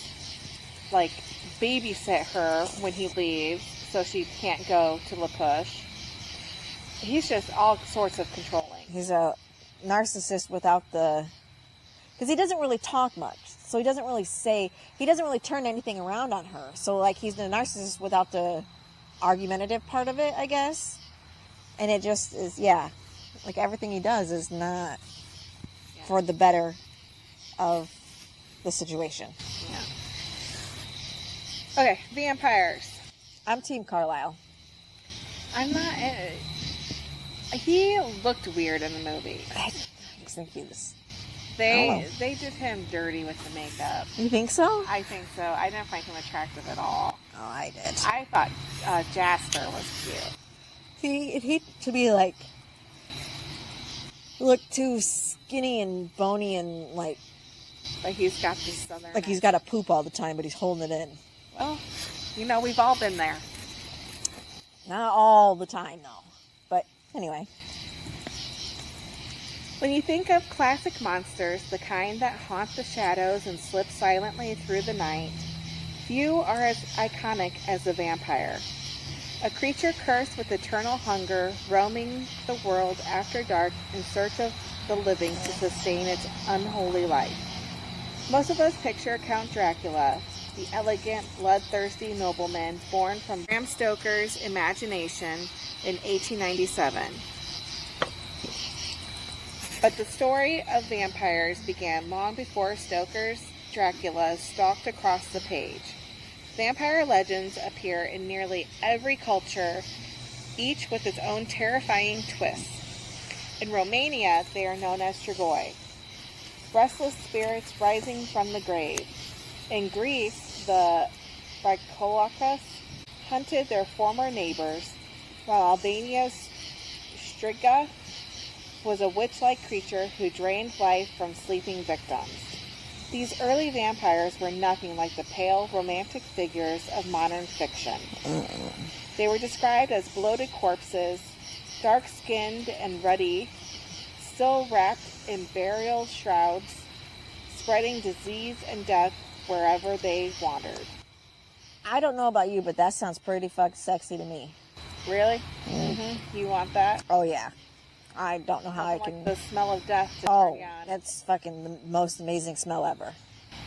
like, babysit her when he leaves so she can't go to La Push. He's just all sorts of controlling. He's a narcissist without the... Because he doesn't really talk much. So he doesn't really say... He doesn't really turn anything around on her. So, like, he's a narcissist without the argumentative part of it, I guess. And it just is, yeah. Like, everything he does is not for the better of the situation. Yeah. Okay, vampires. I'm Team Carlisle. I'm not... he looked weird in the movie. I think he was... They did him dirty with the makeup. You think so? I think so. I didn't find him attractive at all. Oh, I did. I thought Jasper was cute. He to be like... Look too skinny and bony and like... Like he's got this southern... Like he's got to poop all the time, but he's holding it in. Well, you know, we've all been there. Not all the time, though. But anyway. When you think of classic monsters, the kind that haunt the shadows and slip silently through the night, few are as iconic as the vampire. A creature cursed with eternal hunger, roaming the world after dark in search of the living to sustain its unholy life. Most of us picture Count Dracula, the elegant, bloodthirsty nobleman born from Bram Stoker's imagination in 1897. But the story of vampires began long before Stoker's Dracula stalked across the page. Vampire legends appear in nearly every culture, each with its own terrifying twist. In Romania, they are known as Strigoi, restless spirits rising from the grave. In Greece, the Brykolakas hunted their former neighbors, while Albania's Striga was a witch-like creature who drained life from sleeping victims. These early vampires were nothing like the pale, romantic figures of modern fiction. They were described as bloated corpses, dark-skinned and ruddy, still wrapped in burial shrouds, spreading disease and death wherever they wandered. I don't know about you, but that sounds pretty fucking sexy to me. Really? Mm-hmm. You want that? Oh, yeah. I don't know how I can... Like the smell of death to Oh, turn you on. that's fucking the most amazing smell ever.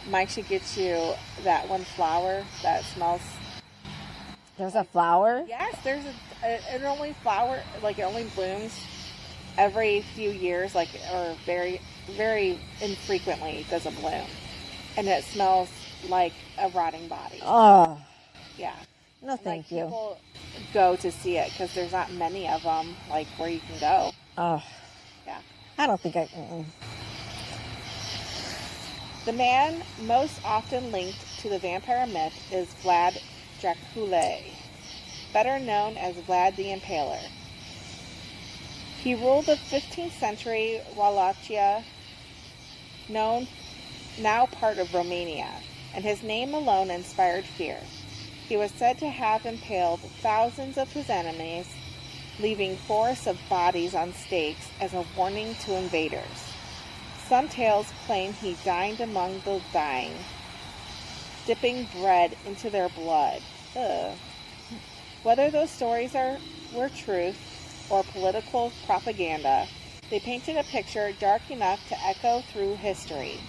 Mike should get you that one flower that smells. There's a flower? Yes, there's it only it only blooms every few years, or very, very infrequently does it bloom. And it smells like a rotting body. Oh. Yeah. No, thank you. People go to see it because there's not many of them, where you can go. Oh. Yeah. I don't think I... The man most often linked to the vampire myth is Vlad Dracula, better known as Vlad the Impaler. He ruled the 15th century Wallachia, now part of Romania, and his name alone inspired fear. He was said to have impaled thousands of his enemies, leaving forests of bodies on stakes as a warning to invaders. Some tales claim he dined among the dying, dipping bread into their blood. Ugh. Whether those stories were truth or political propaganda, they painted a picture dark enough to echo through history.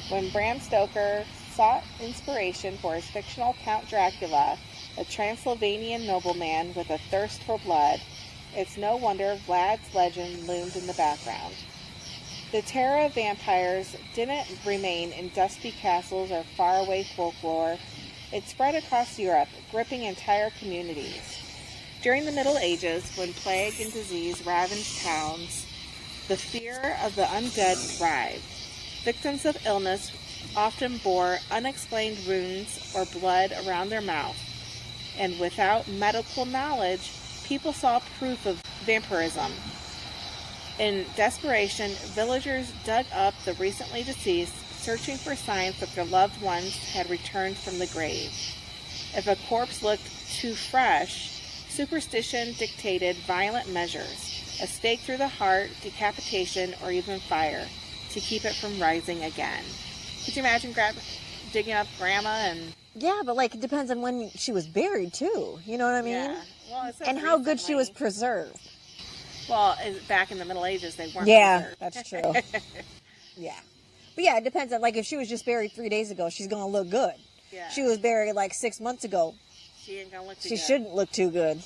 When Bram Stoker sought inspiration for his fictional Count Dracula, a Transylvanian nobleman with a thirst for blood, it's no wonder Vlad's legend loomed in the background. The terror of vampires didn't remain in dusty castles or faraway folklore. It spread across Europe, gripping entire communities. During the Middle Ages, when plague and disease ravaged towns, the fear of the undead thrived. Victims of illness often bore unexplained wounds or blood around their mouth, and without medical knowledge, people saw proof of vampirism. In desperation, villagers dug up the recently deceased, searching for signs that their loved ones had returned from the grave. If a corpse looked too fresh, superstition dictated violent measures, a stake through the heart, decapitation, or even fire, to keep it from rising again. Could you imagine digging up Grandma and... Yeah, but it depends on when she was buried, too. You know what I mean? Yeah. Well, and how good she was preserved. Well, back in the Middle Ages, they weren't preserved. That's true. Yeah. But yeah, it depends on, if she was just buried 3 days ago, she's going to look good. Yeah. She was buried, 6 months ago. She ain't going to look too good. She good. shouldn't look too good.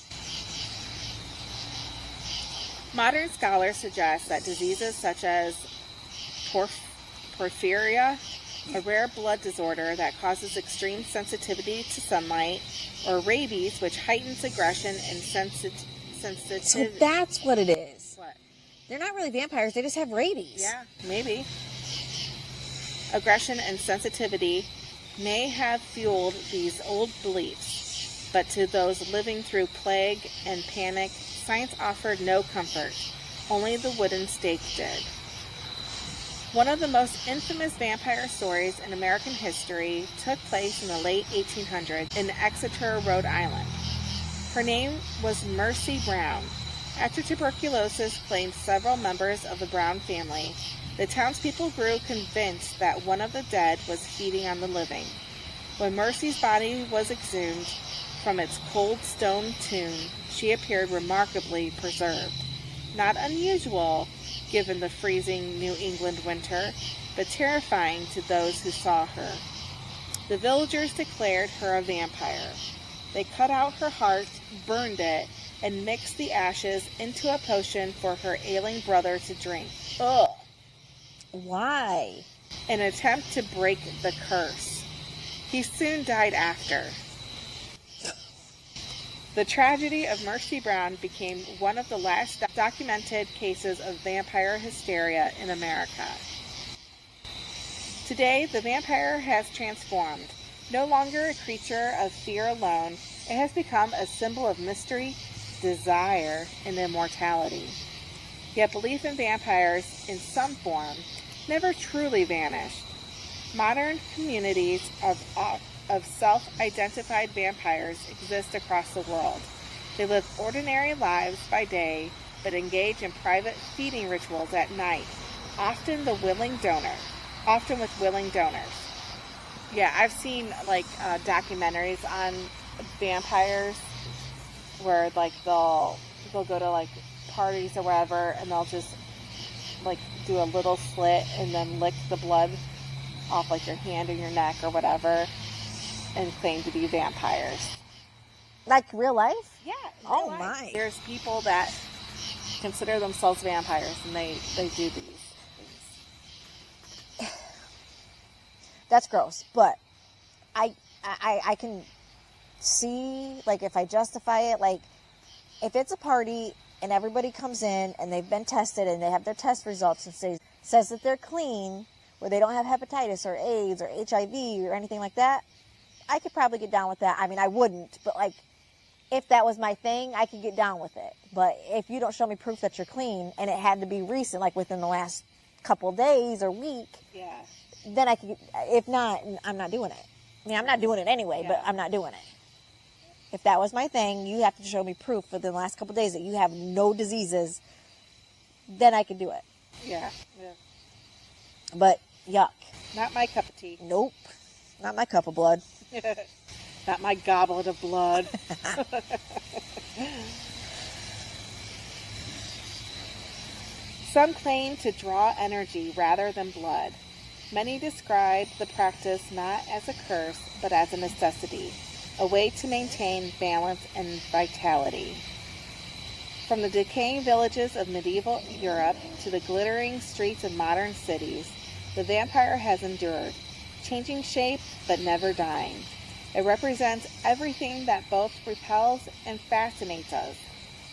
Modern scholars suggest that diseases such as porphyria, a rare blood disorder that causes extreme sensitivity to sunlight, or rabies, which heightens aggression and sensitivity. So that's what it is. What? They're not really vampires. They just have rabies. Yeah, maybe. Aggression and sensitivity may have fueled these old beliefs, but to those living through plague and panic, science offered no comfort. Only the wooden stake did. One of the most infamous vampire stories in American history took place in the late 1800s in Exeter, Rhode Island. Her name was Mercy Brown. After tuberculosis claimed several members of the Brown family, the townspeople grew convinced that one of the dead was feeding on the living. When Mercy's body was exhumed from its cold stone tomb, she appeared remarkably preserved. Not unusual, given the freezing New England winter, but terrifying to those who saw her. The villagers declared her a vampire. They cut out her heart, burned it, and mixed the ashes into a potion for her ailing brother to drink. Ugh! Why? An attempt to break the curse. He soon died after. The tragedy of Mercy Brown became one of the last documented cases of vampire hysteria in America. Today, the vampire has transformed. No longer a creature of fear alone, it has become a symbol of mystery, desire, and immortality. Yet belief in vampires, in some form, never truly vanished. Modern communities of self-identified vampires exist across the world. They live ordinary lives by day, but engage in private feeding rituals at night, often with willing donors. Yeah, I've seen documentaries on vampires where they'll go to parties or whatever, and they'll just do a little slit and then lick the blood off your hand or your neck or whatever, and claim to be vampires. Like real life? Yeah. in Oh, real life. my. There's people that consider themselves vampires, and they do these things. That's gross. But I can see, like, if I justify it, like, if it's a party and everybody comes in and they've been tested and they have their test results and says that they're clean, where they don't have hepatitis or AIDS or HIV or anything like that, I could probably get down with that. I mean, I wouldn't, but, like, if that was my thing, I could get down with it. But if you don't show me proof that you're clean and it had to be recent, like within the last couple days or week, Yeah. then I could, if not, I'm not doing it. I mean, I'm not doing it anyway, but I'm not doing it. If that was my thing, you have to show me proof within the last couple days that you have no diseases, then I could do it. Yeah. But yuck. Not my cup of tea. Nope. Not my cup of blood. Not my goblet of blood. Some claim to draw energy rather than blood. Many describe the practice not as a curse, but as a necessity, a way to maintain balance and vitality. From the decaying villages of medieval Europe to the glittering streets of modern cities, the vampire has endured, changing shape but never dying. It represents everything that both repels and fascinates us: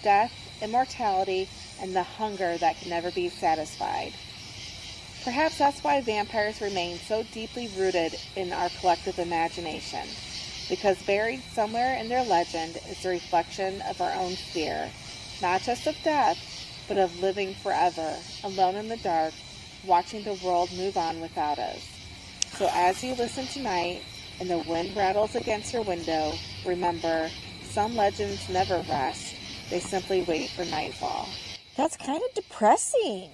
death, immortality, and the hunger that can never be satisfied. Perhaps that's why vampires remain so deeply rooted in our collective imagination, because buried somewhere in their legend is the reflection of our own fear, not just of death, but of living forever, alone in the dark, watching the world move on without us. So as you listen tonight, and the wind rattles against your window, remember, some legends never rest. They simply wait for nightfall. That's kind of depressing.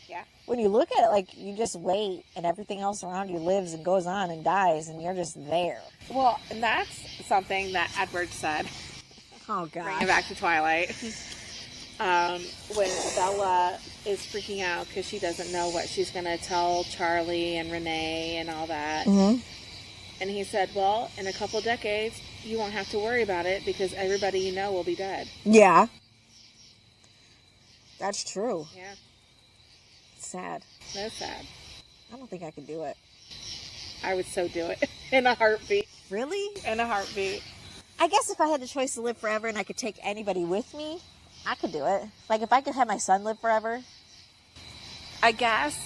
Yeah. When you look at it, like, you just wait and everything else around you lives and goes on and dies and you're just there. Well, and that's something that Edward said. Oh, Bring God. it back to Twilight. When Bella is freaking out because she doesn't know what she's going to tell Charlie and Renee and all that. Mm-hmm. And he said, well, in a couple decades, you won't have to worry about it because everybody you know will be dead. Yeah. That's true. Yeah. It's sad. That's sad. I don't think I could do it. I would so do it in a heartbeat. Really? In a heartbeat. I guess if I had the choice to live forever and I could take anybody with me, I could do it. Like, if I could have my son live forever. I guess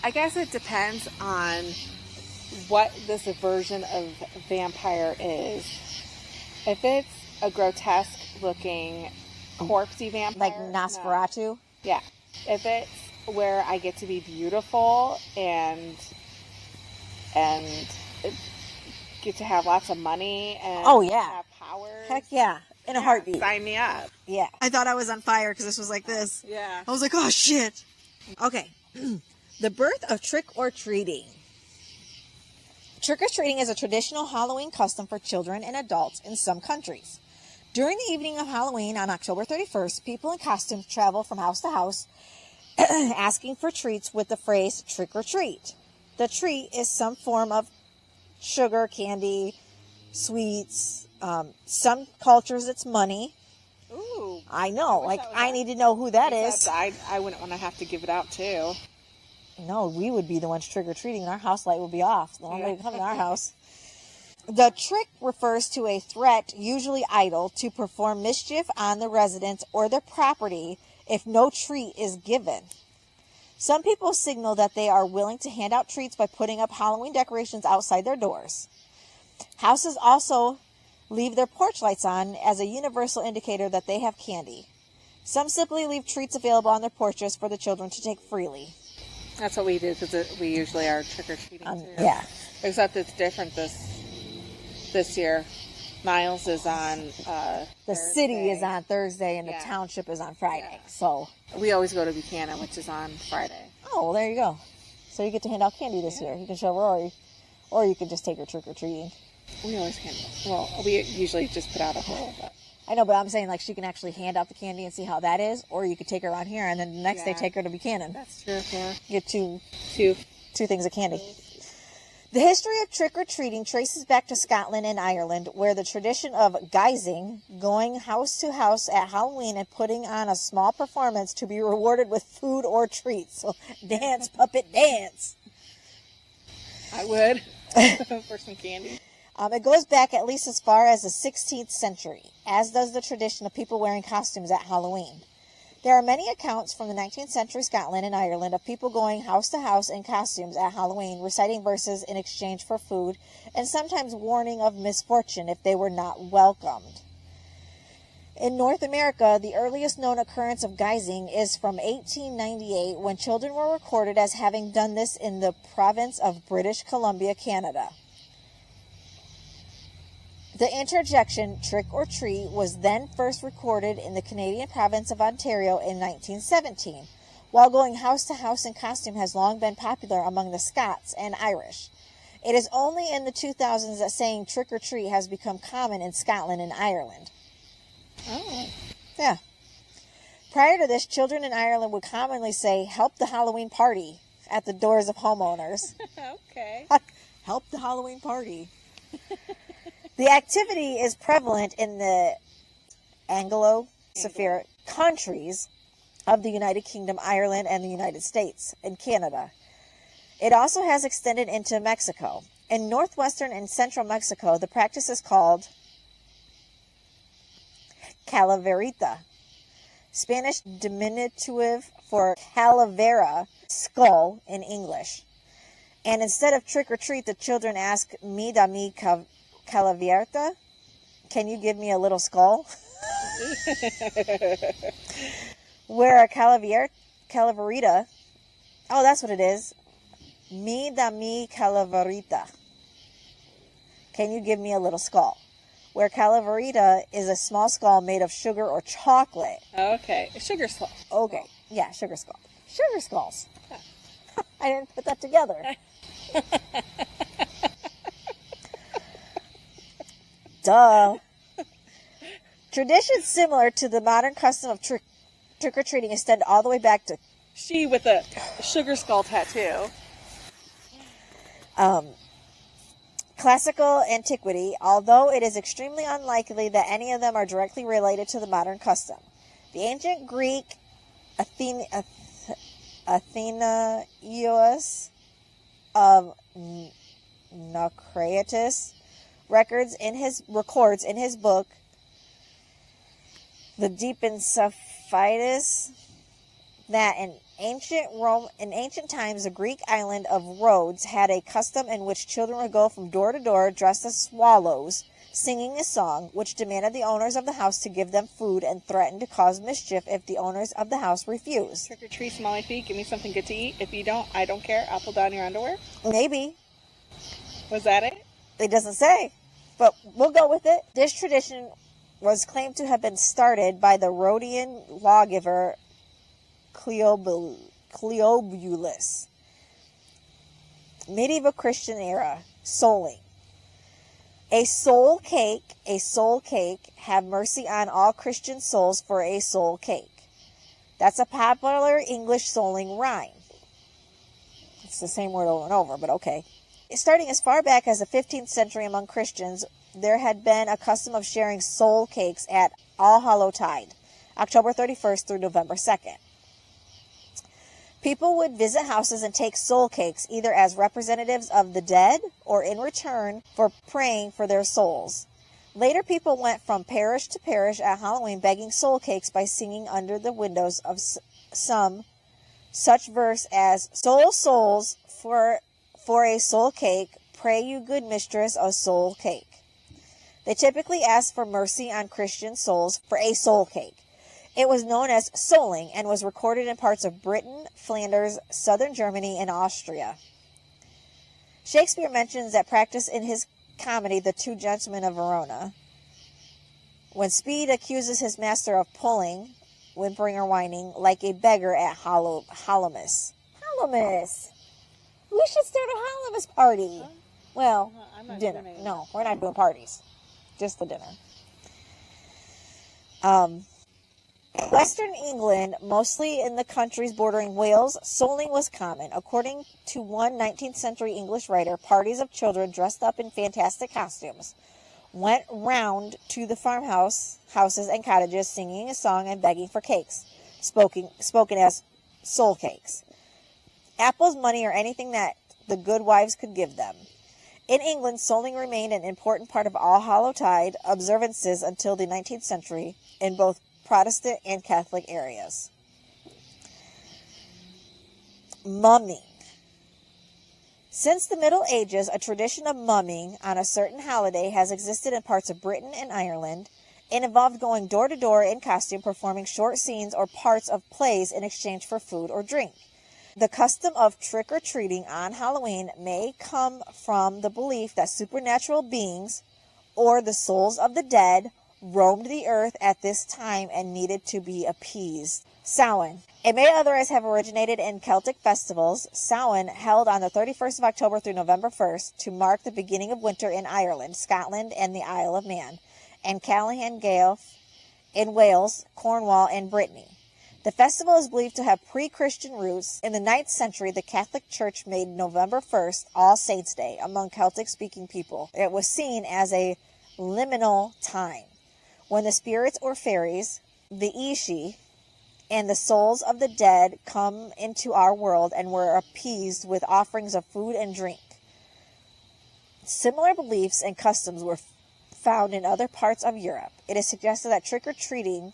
it depends on what this version of vampire is. If it's a grotesque looking corpsey vampire. Like Nosferatu? No. Yeah. If it's where I get to be beautiful and get to have lots of money and have powers. Heck yeah. In a heartbeat. Sign me up. Yeah. I thought I was on fire because this was like this. Yeah. I was like, oh, shit. Okay. The birth of trick-or-treating. Trick-or-treating is a traditional Halloween custom for children and adults in some countries. During the evening of Halloween on October 31st, people in costumes travel from house to house asking for treats with the phrase trick-or-treat. The treat is some form of sugar, candy, sweets. Some cultures it's money. Ooh. I know. Like, I need to know who that is. I wouldn't want to have to give it out too. No, we would be the ones trick-or-treating and our house light would be off. The only way to come in our house. The trick refers to a threat, usually idle, to perform mischief on the residents or their property if no treat is given. Some people signal that they are willing to hand out treats by putting up Halloween decorations outside their doors. Houses also leave their porch lights on as a universal indicator that they have candy. Some simply leave treats available on their porches for the children to take freely. That's what we do because we usually are trick-or-treating too. Yeah. Except it's different this year. Miles is on The Thursday. city is on Thursday and the Yeah. township is on Friday. Yeah. So, We always go to Buchanan, which is on Friday. oh, well, there you go. So you get to hand out candy this year. You can show Rory. Or you can just take her trick-or-treating. We always can. Well, we usually just put out a hole. But I know, but I'm saying, like, she can actually hand out the candy and see how that is. Or you could take her around here and then the next day take her to Buchanan. that's true. Yeah. Get two Two. things of candy. The history of trick-or-treating traces back to Scotland and Ireland, where the tradition of guising, going house to house at Halloween and putting on a small performance to be rewarded with food or treats. So, dance, puppet, dance. I would. For some candy. It goes back at least as far as the 16th century, as does the tradition of people wearing costumes at Halloween. There are many accounts from the 19th century Scotland and Ireland of people going house to house in costumes at Halloween, reciting verses in exchange for food, and sometimes warning of misfortune if they were not welcomed. In North America, the earliest known occurrence of guising is from 1898, when children were recorded as having done this in the province of British Columbia, Canada. The interjection, trick or treat, was then first recorded in the Canadian province of Ontario in 1917, while going house to house in costume has long been popular among the Scots and Irish. It is only in the 2000s that saying trick or treat has become common in Scotland and Ireland. Oh. Yeah. Prior to this, children in Ireland would commonly say, "Help the Halloween party," at the doors of homeowners. Okay. Help the Halloween party. The activity is prevalent in the Anglo-Saxon countries of the United Kingdom, Ireland, and the United States, and Canada. It also has extended into Mexico. In northwestern and central Mexico, the practice is called calaverita, Spanish diminutive for calavera, skull in English. And instead of trick or treat, the children ask, "Me da mi calaverita? Can you give me a little skull?" Where a calaverita, oh, that's what it is. "Me da mi calaverita. Can you give me a little skull?" Where calaverita is a small skull made of sugar or chocolate. Okay. Sugar skull. Okay. Yeah, sugar skull. Sugar skulls. I didn't put that together. Duh. Traditions similar to the modern custom of trick-or-treating extend all the way back to She with a sugar skull tattoo. classical antiquity, although it is extremely unlikely that any of them are directly related to the modern custom. The ancient Greek Athenaeus of Naucratis records in his book The Deep Encephalitis that in ancient times the Greek island of Rhodes had a custom in which children would go from door to door dressed as swallows, singing a song which demanded the owners of the house to give them food and threatened to cause mischief if the owners of the house refused. Trick or treat, smell my feet, give me something good to eat. If you don't, I don't care. I'll pull down your underwear. Maybe. Was that it? It doesn't say, but we'll go with it. This tradition was claimed to have been started by the Rhodian lawgiver Cleobulus. Medieval Christian era. Souling. A soul cake, have mercy on all Christian souls for a soul cake. That's a popular English souling rhyme. It's the same word over and over, but okay. Starting as far back as the 15th century among Christians, there had been a custom of sharing soul cakes at All Hallowtide, October 31st through November 2nd. People would visit houses and take soul cakes either as representatives of the dead or in return for praying for their souls. Later, people went from parish to parish at Halloween begging soul cakes by singing under the windows of some such verse as, "Souls, for a soul cake, pray you good mistress a soul cake." They typically asked for mercy on Christian souls for a soul cake. It was known as souling and was recorded in parts of Britain, Flanders, southern Germany, and Austria. Shakespeare mentions that practice in his comedy The Two Gentlemen of Verona. When Speed accuses his master of pulling, whimpering or whining, like a beggar at Hallowmas. Hallowmas! We should start a Hallowmas party. Huh? Well, I'm not dinner. doing anything. No, we're not doing parties. Just the dinner. Western England, mostly in the countries bordering Wales, souling was common. According to one 19th century English writer, parties of children dressed up in fantastic costumes went round to the houses and cottages, singing a song and begging for cakes, spoken as soul cakes, apples, money, or anything that the good wives could give them. In England, souling remained an important part of All Hallowtide observances until the 19th century in both Protestant and Catholic areas. Mumming. Since the Middle Ages, a tradition of mumming on a certain holiday has existed in parts of Britain and Ireland. It involved going door to door in costume, performing short scenes or parts of plays in exchange for food or drink. The custom of trick-or-treating on Halloween may come from the belief that supernatural beings or the souls of the dead roamed the earth at this time and needed to be appeased. Samhain. It may otherwise have originated in Celtic festivals. Samhain, held on the 31st of October through November 1st to mark the beginning of winter in Ireland, Scotland, and the Isle of Man, and Callahan Gael in Wales, Cornwall, and Brittany. The festival is believed to have pre-Christian roots. In the 9th century, the Catholic Church made November 1st All Saints' Day among Celtic-speaking people. It was seen as a liminal time, when the spirits or fairies, the Ishi, and the souls of the dead come into our world and were appeased with offerings of food and drink. Similar beliefs and customs were found in other parts of Europe. It is suggested that trick-or-treating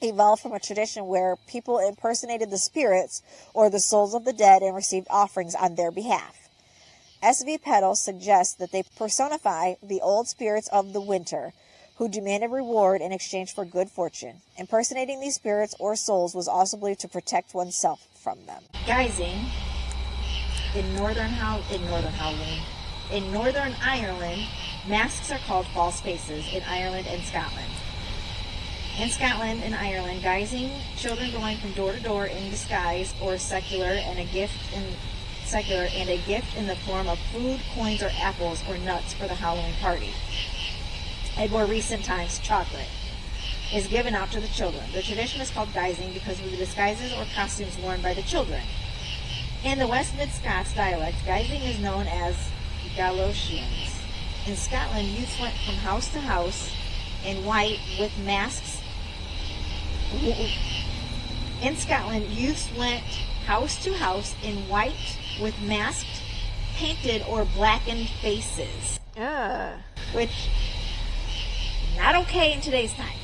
evolved from a tradition where people impersonated the spirits or the souls of the dead and received offerings on their behalf. S.V. Peddle suggests that they personify the old spirits of the winter, who demanded reward in exchange for good fortune. Impersonating these spirits or souls was also believed to protect oneself from them. Guising in Northern Halloween. In Northern Ireland, masks are called false faces in Ireland and Scotland. In Scotland and Ireland, guising, children going from door to door in disguise or secular and a gift in the form of food, coins, or apples or nuts for the Halloween party. In more recent times, chocolate is given out to the children. The tradition is called guising because of the disguises or costumes worn by the children. In the West Mid-Scots dialect, guising is known as gallotions. In Scotland, youths went from house to house in white with masks. In Scotland, youths went house to house in white with masked, painted, or blackened faces. Which, not okay in today's time.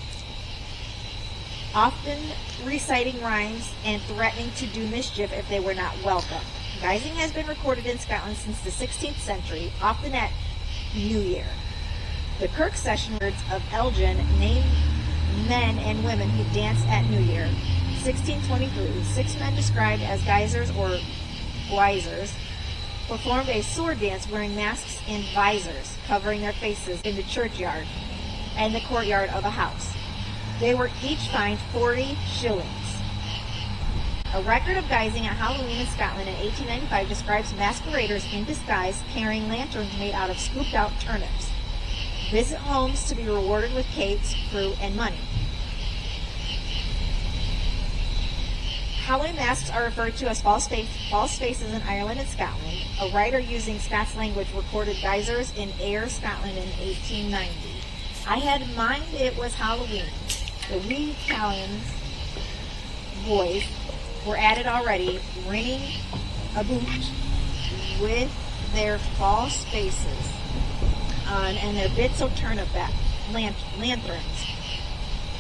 Often reciting rhymes and threatening to do mischief if they were not welcome. Guising has been recorded in Scotland since the 16th century, often at New Year. The Kirk session words of Elgin named men and women who danced at New Year. 1623, 6 men described as guisers or guisers performed a sword dance wearing masks and visors, covering their faces in the churchyard and the courtyard of a house. They were each fined 40 shillings. A record of guising at Halloween in Scotland in 1895 describes masqueraders in disguise carrying lanterns made out of scooped out turnips. Visit homes to be rewarded with cakes, fruit, and money. Halloween masks are referred to as false faces in Ireland and Scotland. A writer using Scots language recorded guisers in Ayr, Scotland in 1890. I had in mind it was Halloween. The wee Italians boys were at it already, ringing a boot with their false faces on and their bits of turnip back lanterns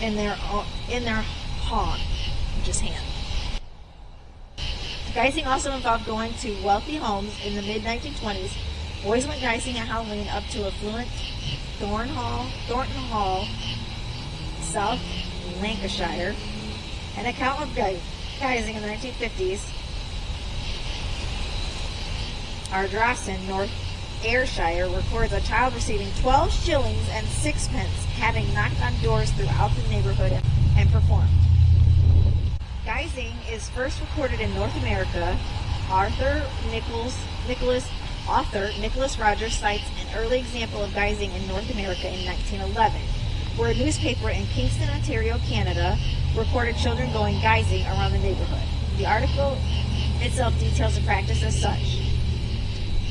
in their hawn, which is hand. Guising also involved going to wealthy homes in the mid-1920s. Boys went guising at Halloween up to affluent Thornton Hall, South Lancashire. An account of guising in the 1950s. Ardrossan, North Ayrshire, records a child receiving 12 shillings and sixpence, having knocked on doors throughout the neighborhood and performed. Guising is first recorded in North America. Author Nicholas Rogers cites an early example of guising in North America in 1911. where a newspaper in Kingston, Ontario, Canada, reported children going guising around the neighborhood. The article itself details the practice as such.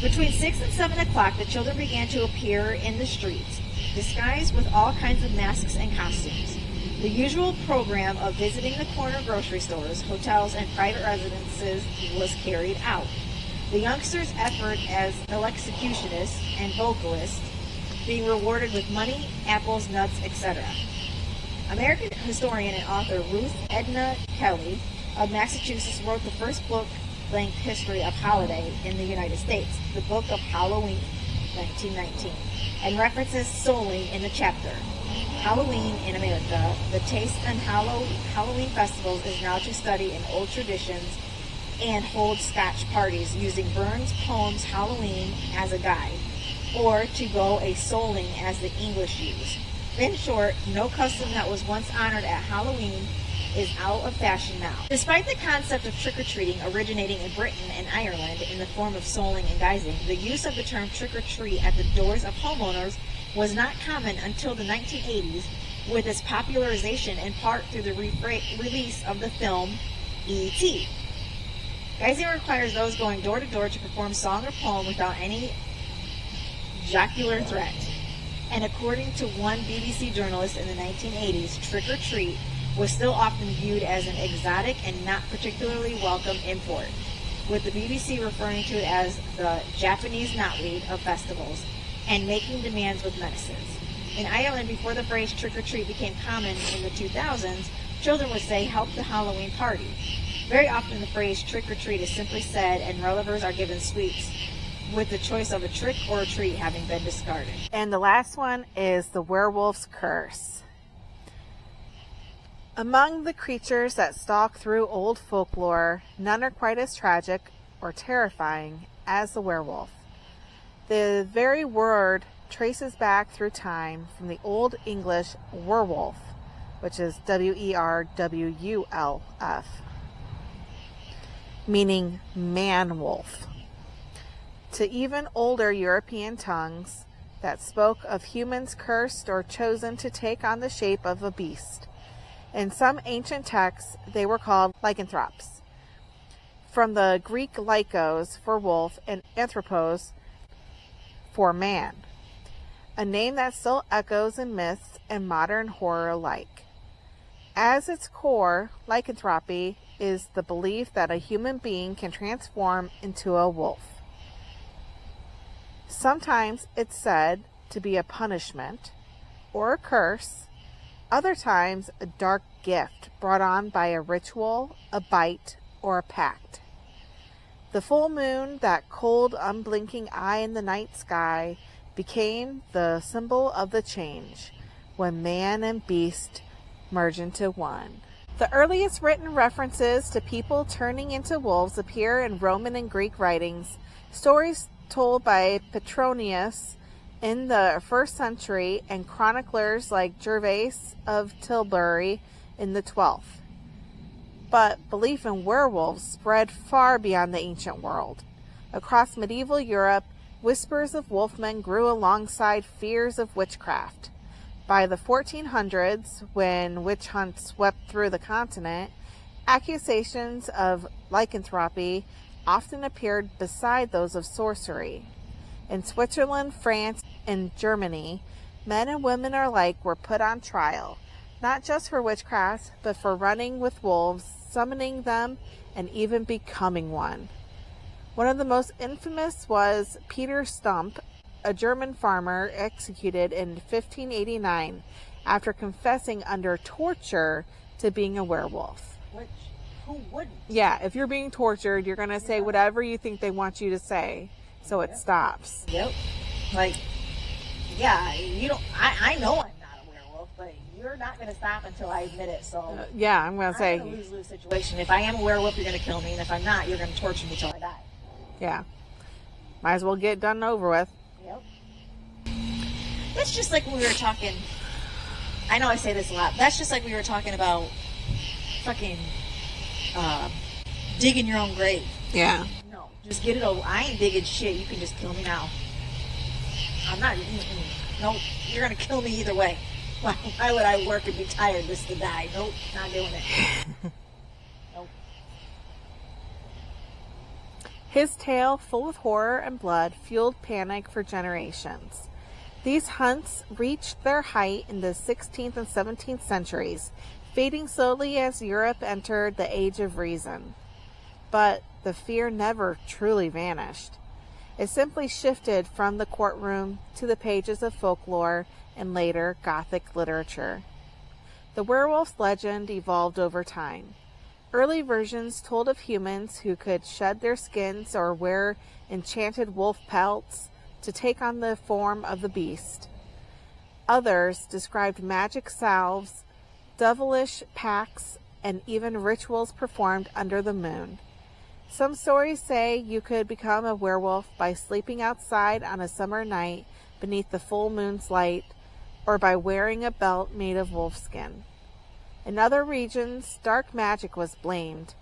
Between 6 and 7 o'clock, the children began to appear in the streets, disguised with all kinds of masks and costumes. The usual program of visiting the corner grocery stores, hotels, and private residences was carried out. The youngsters' effort as electrocutionists and vocalists being rewarded with money, apples, nuts, etc. American historian and author Ruth Edna Kelly of Massachusetts wrote the first book-length history of holiday in the United States, the Book of Halloween, 1919, and references souling in the chapter. Halloween in America, the taste and Halloween festivals is now to study in old traditions and hold Scotch parties using Burns' poems Halloween as a guide, or to go a souling as the English use. In short, no custom that was once honored at Halloween is out of fashion now. Despite the concept of trick-or-treating originating in Britain and Ireland in the form of souling and guising, the use of the term trick-or-treat at the doors of homeowners was not common until the 1980s, with its popularization in part through the release of the film E.T. Guising requires those going door to door to perform song or poem without any jocular threat. And according to one BBC journalist in the 1980s, trick-or-treat was still often viewed as an exotic and not particularly welcome import, with the BBC referring to it as the Japanese knotweed of festivals and making demands with medicines. In Ireland, before the phrase trick-or-treat became common in the 2000s, children would say, help the Halloween party. Very often the phrase trick-or-treat is simply said and relevers are given sweets, with the choice of a trick or a treat having been discarded. And the last one is the werewolf's curse. Among the creatures that stalk through old folklore, none are quite as tragic or terrifying as the werewolf. The very word traces back through time from the Old English werewolf, which is W-E-R-W-U-L-F, meaning man-wolf, to even older European tongues that spoke of humans cursed or chosen to take on the shape of a beast. In some ancient texts, they were called lycanthropes, from the Greek lykos for wolf and anthropos for man, a name that still echoes in myths and modern horror alike. As its core, lycanthropy is the belief that a human being can transform into a wolf. Sometimes it's said to be a punishment or a curse, other times a dark gift brought on by a ritual, a bite, or a pact. The full moon, that cold, unblinking eye in the night sky, became the symbol of the change when man and beast merge into one. The earliest written references to people turning into wolves appear in Roman and Greek writings, stories told by Petronius in the 1st century, and chroniclers like Gervase of Tilbury in the 12th. But belief in werewolves spread far beyond the ancient world. Across medieval Europe, whispers of wolfmen grew alongside fears of witchcraft. By the 1400s, when witch hunts swept through the continent, accusations of lycanthropy often appeared beside those of sorcery. In Switzerland, France, and Germany, men and women alike were put on trial, not just for witchcraft, but for running with wolves, summoning them, and even becoming one. One of the most infamous was Peter Stump, a German farmer executed in 1589 after confessing under torture to being a werewolf. Which, who wouldn't? Yeah, if you're being tortured, you're going to say whatever you think they want you to say, so it stops. Yep. Like, yeah, you don't. I know I'm not a werewolf, but you're not going to stop until I admit it. So yeah, I'm going to say it's a lose-lose situation. If I am a werewolf, you're going to kill me, and if I'm not, you're going to torture me till I die. Yeah, might as well get it done and over with. Yep. That's just like when we were talking. I know I say this a lot. That's just like we were talking about fucking digging your own grave. Yeah. No, just get it over. I ain't digging shit. You can just kill me now. I'm not. No, you're gonna kill me either way. Why would I work and be tired just to die? Nope, not doing it. Nope. His tale, full of horror and blood, fueled panic for generations. These hunts reached their height in the 16th and 17th centuries, fading slowly as Europe entered the Age of Reason. But the fear never truly vanished. It simply shifted from the courtroom to the pages of folklore and later Gothic literature. The werewolf legend evolved over time. Early versions told of humans who could shed their skins or wear enchanted wolf pelts to take on the form of the beast. Others described magic salves, devilish pacts, and even rituals performed under the moon. Some stories say you could become a werewolf by sleeping outside on a summer night beneath the full moon's light, or by wearing a belt made of wolfskin. In other regions, dark magic was blamed.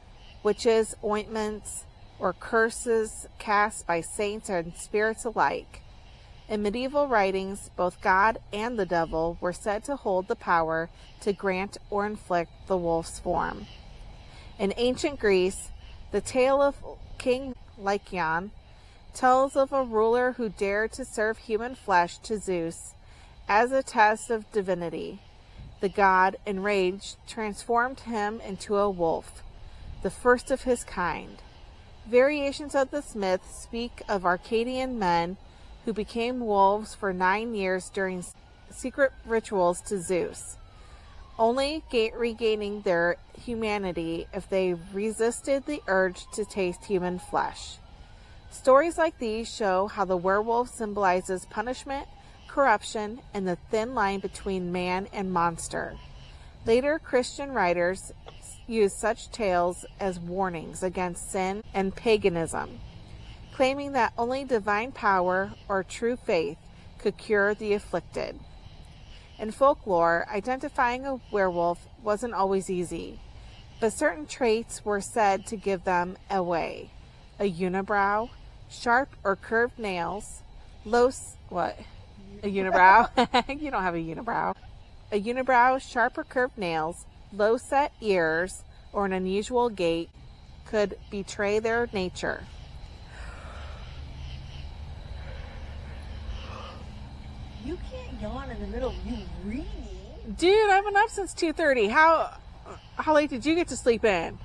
Witches, ointments, or curses cast by saints and spirits alike. In medieval writings, both God and the devil were said to hold the power to grant or inflict the wolf's form. In ancient Greece, the tale of King Lycaon tells of a ruler who dared to serve human flesh to Zeus as a test of divinity. The god, enraged, transformed him into a wolf, the first of his kind. Variations of this myth speak of Arcadian men who became wolves for 9 years during secret rituals to Zeus, only regaining their humanity if they resisted the urge to taste human flesh. Stories like these show how the werewolf symbolizes punishment, corruption, and the thin line between man and monster. Later Christian writers used such tales as warnings against sin and paganism, claiming that only divine power or true faith could cure the afflicted. In folklore, identifying a werewolf wasn't always easy, but certain traits were said to give them away. A unibrow, sharp or curved nails, A unibrow? You don't have a unibrow. A unibrow, sharp or curved nails, low-set ears, or an unusual gait could betray their nature. You can't yawn in the middle of you reading. Dude, I've been up since 2:30. How late did you get to sleep in?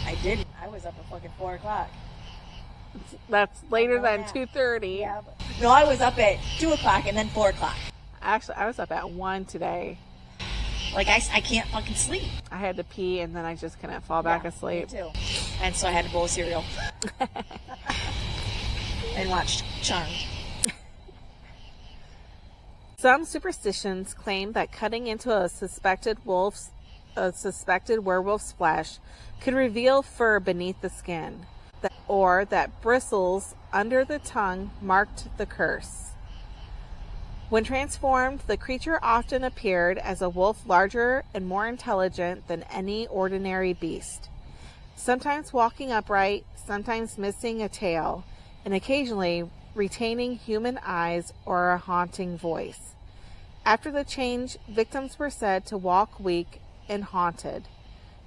I didn't. I was up at fucking 4 o'clock. That's later than that. 2:30. Yeah. No, I was up at 2 o'clock and then 4 o'clock. Actually, I was up at 1 today. Like, I can't fucking sleep. I had to pee and then I just couldn't fall back asleep. Me too. And so I had a bowl of cereal. And watched Charmed. Some superstitions claim that cutting into a suspected werewolf's flesh could reveal fur beneath the skin, or that bristles under the tongue marked the curse. When transformed, the creature often appeared as a wolf larger and more intelligent than any ordinary beast, sometimes walking upright, sometimes missing a tail, and occasionally retaining human eyes or a haunting voice. After the change, victims were said to walk weak and haunted,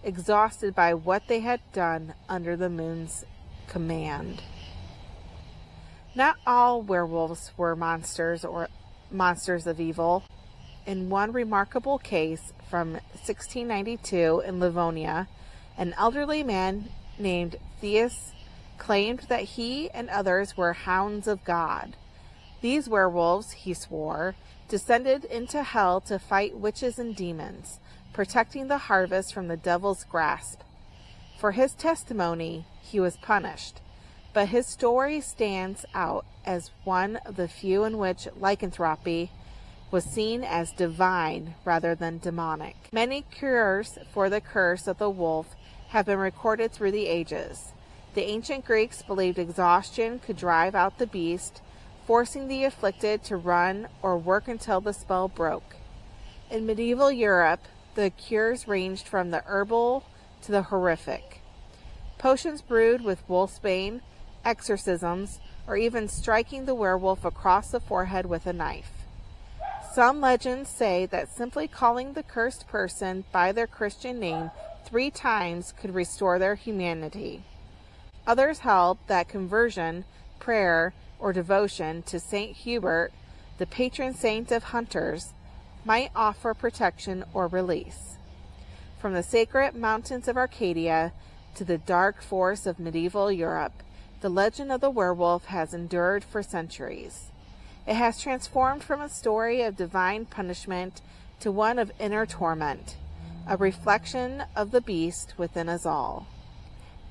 exhausted by what they had done under the moon's command. Not all werewolves were monsters or monsters of evil. In one remarkable case from 1692 in Livonia, an elderly man named Theus claimed that he and others were hounds of God. These werewolves, he swore, descended into hell to fight witches and demons, protecting the harvest from the devil's grasp. For his testimony, he was punished, but his story stands out as one of the few in which lycanthropy was seen as divine rather than demonic. Many cures for the curse of the wolf have been recorded through the ages. The ancient Greeks believed exhaustion could drive out the beast, forcing the afflicted to run or work until the spell broke. In medieval Europe, the cures ranged from the herbal to the horrific. Potions brewed with wolfsbane, exorcisms, or even striking the werewolf across the forehead with a knife. Some legends say that simply calling the cursed person by their Christian name 3 times could restore their humanity. Others held that conversion, prayer, or devotion to Saint Hubert, the patron saint of hunters, might offer protection or release. From the sacred mountains of Arcadia to the dark forests of medieval Europe, the legend of the werewolf has endured for centuries. It has transformed from a story of divine punishment to one of inner torment, a reflection of the beast within us all.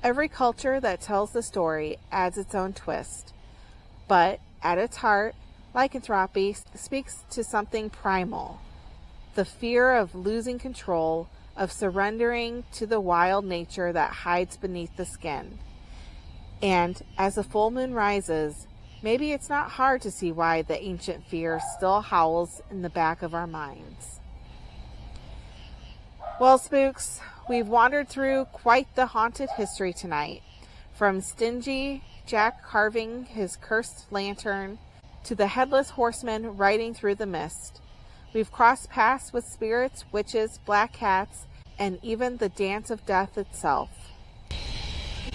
Every culture that tells the story adds its own twist, but at its heart, lycanthropy speaks to something primal, the fear of losing control, of surrendering to the wild nature that hides beneath the skin. And as the full moon rises, maybe it's not hard to see why the ancient fear still howls in the back of our minds. Well, spooks, we've wandered through quite the haunted history tonight, from Stingy Jack carving his cursed lantern to the Headless Horseman riding through the mist. We've crossed paths with spirits, witches, black cats, and even the dance of death itself.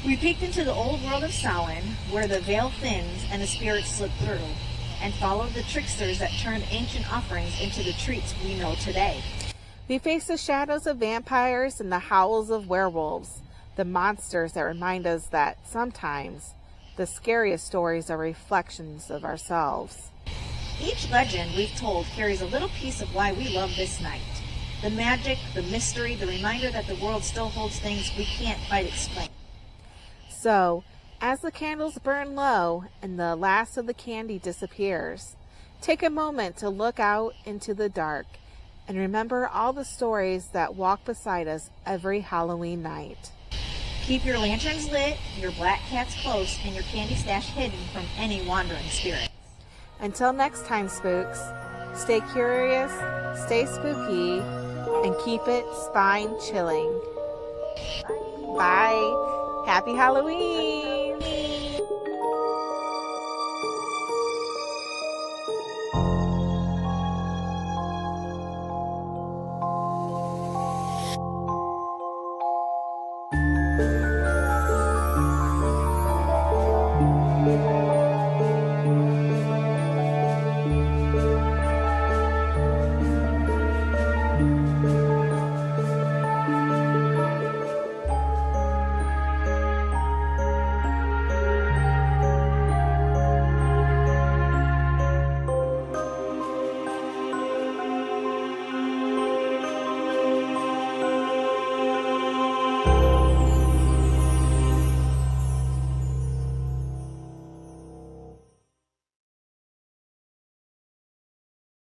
We peeked into the old world of Samhain, where the veil thins and the spirits slip through, and followed the tricksters that turned ancient offerings into the treats we know today. We face the shadows of vampires and the howls of werewolves, the monsters that remind us that sometimes the scariest stories are reflections of ourselves. Each legend we've told carries a little piece of why we love this night. The magic, the mystery, the reminder that the world still holds things we can't quite explain. So, as the candles burn low and the last of the candy disappears, take a moment to look out into the dark and remember all the stories that walk beside us every Halloween night. Keep your lanterns lit, your black cats close, and your candy stash hidden from any wandering spirits. Until next time, spooks, stay curious, stay spooky, and keep it spine chilling. Bye. Happy Halloween!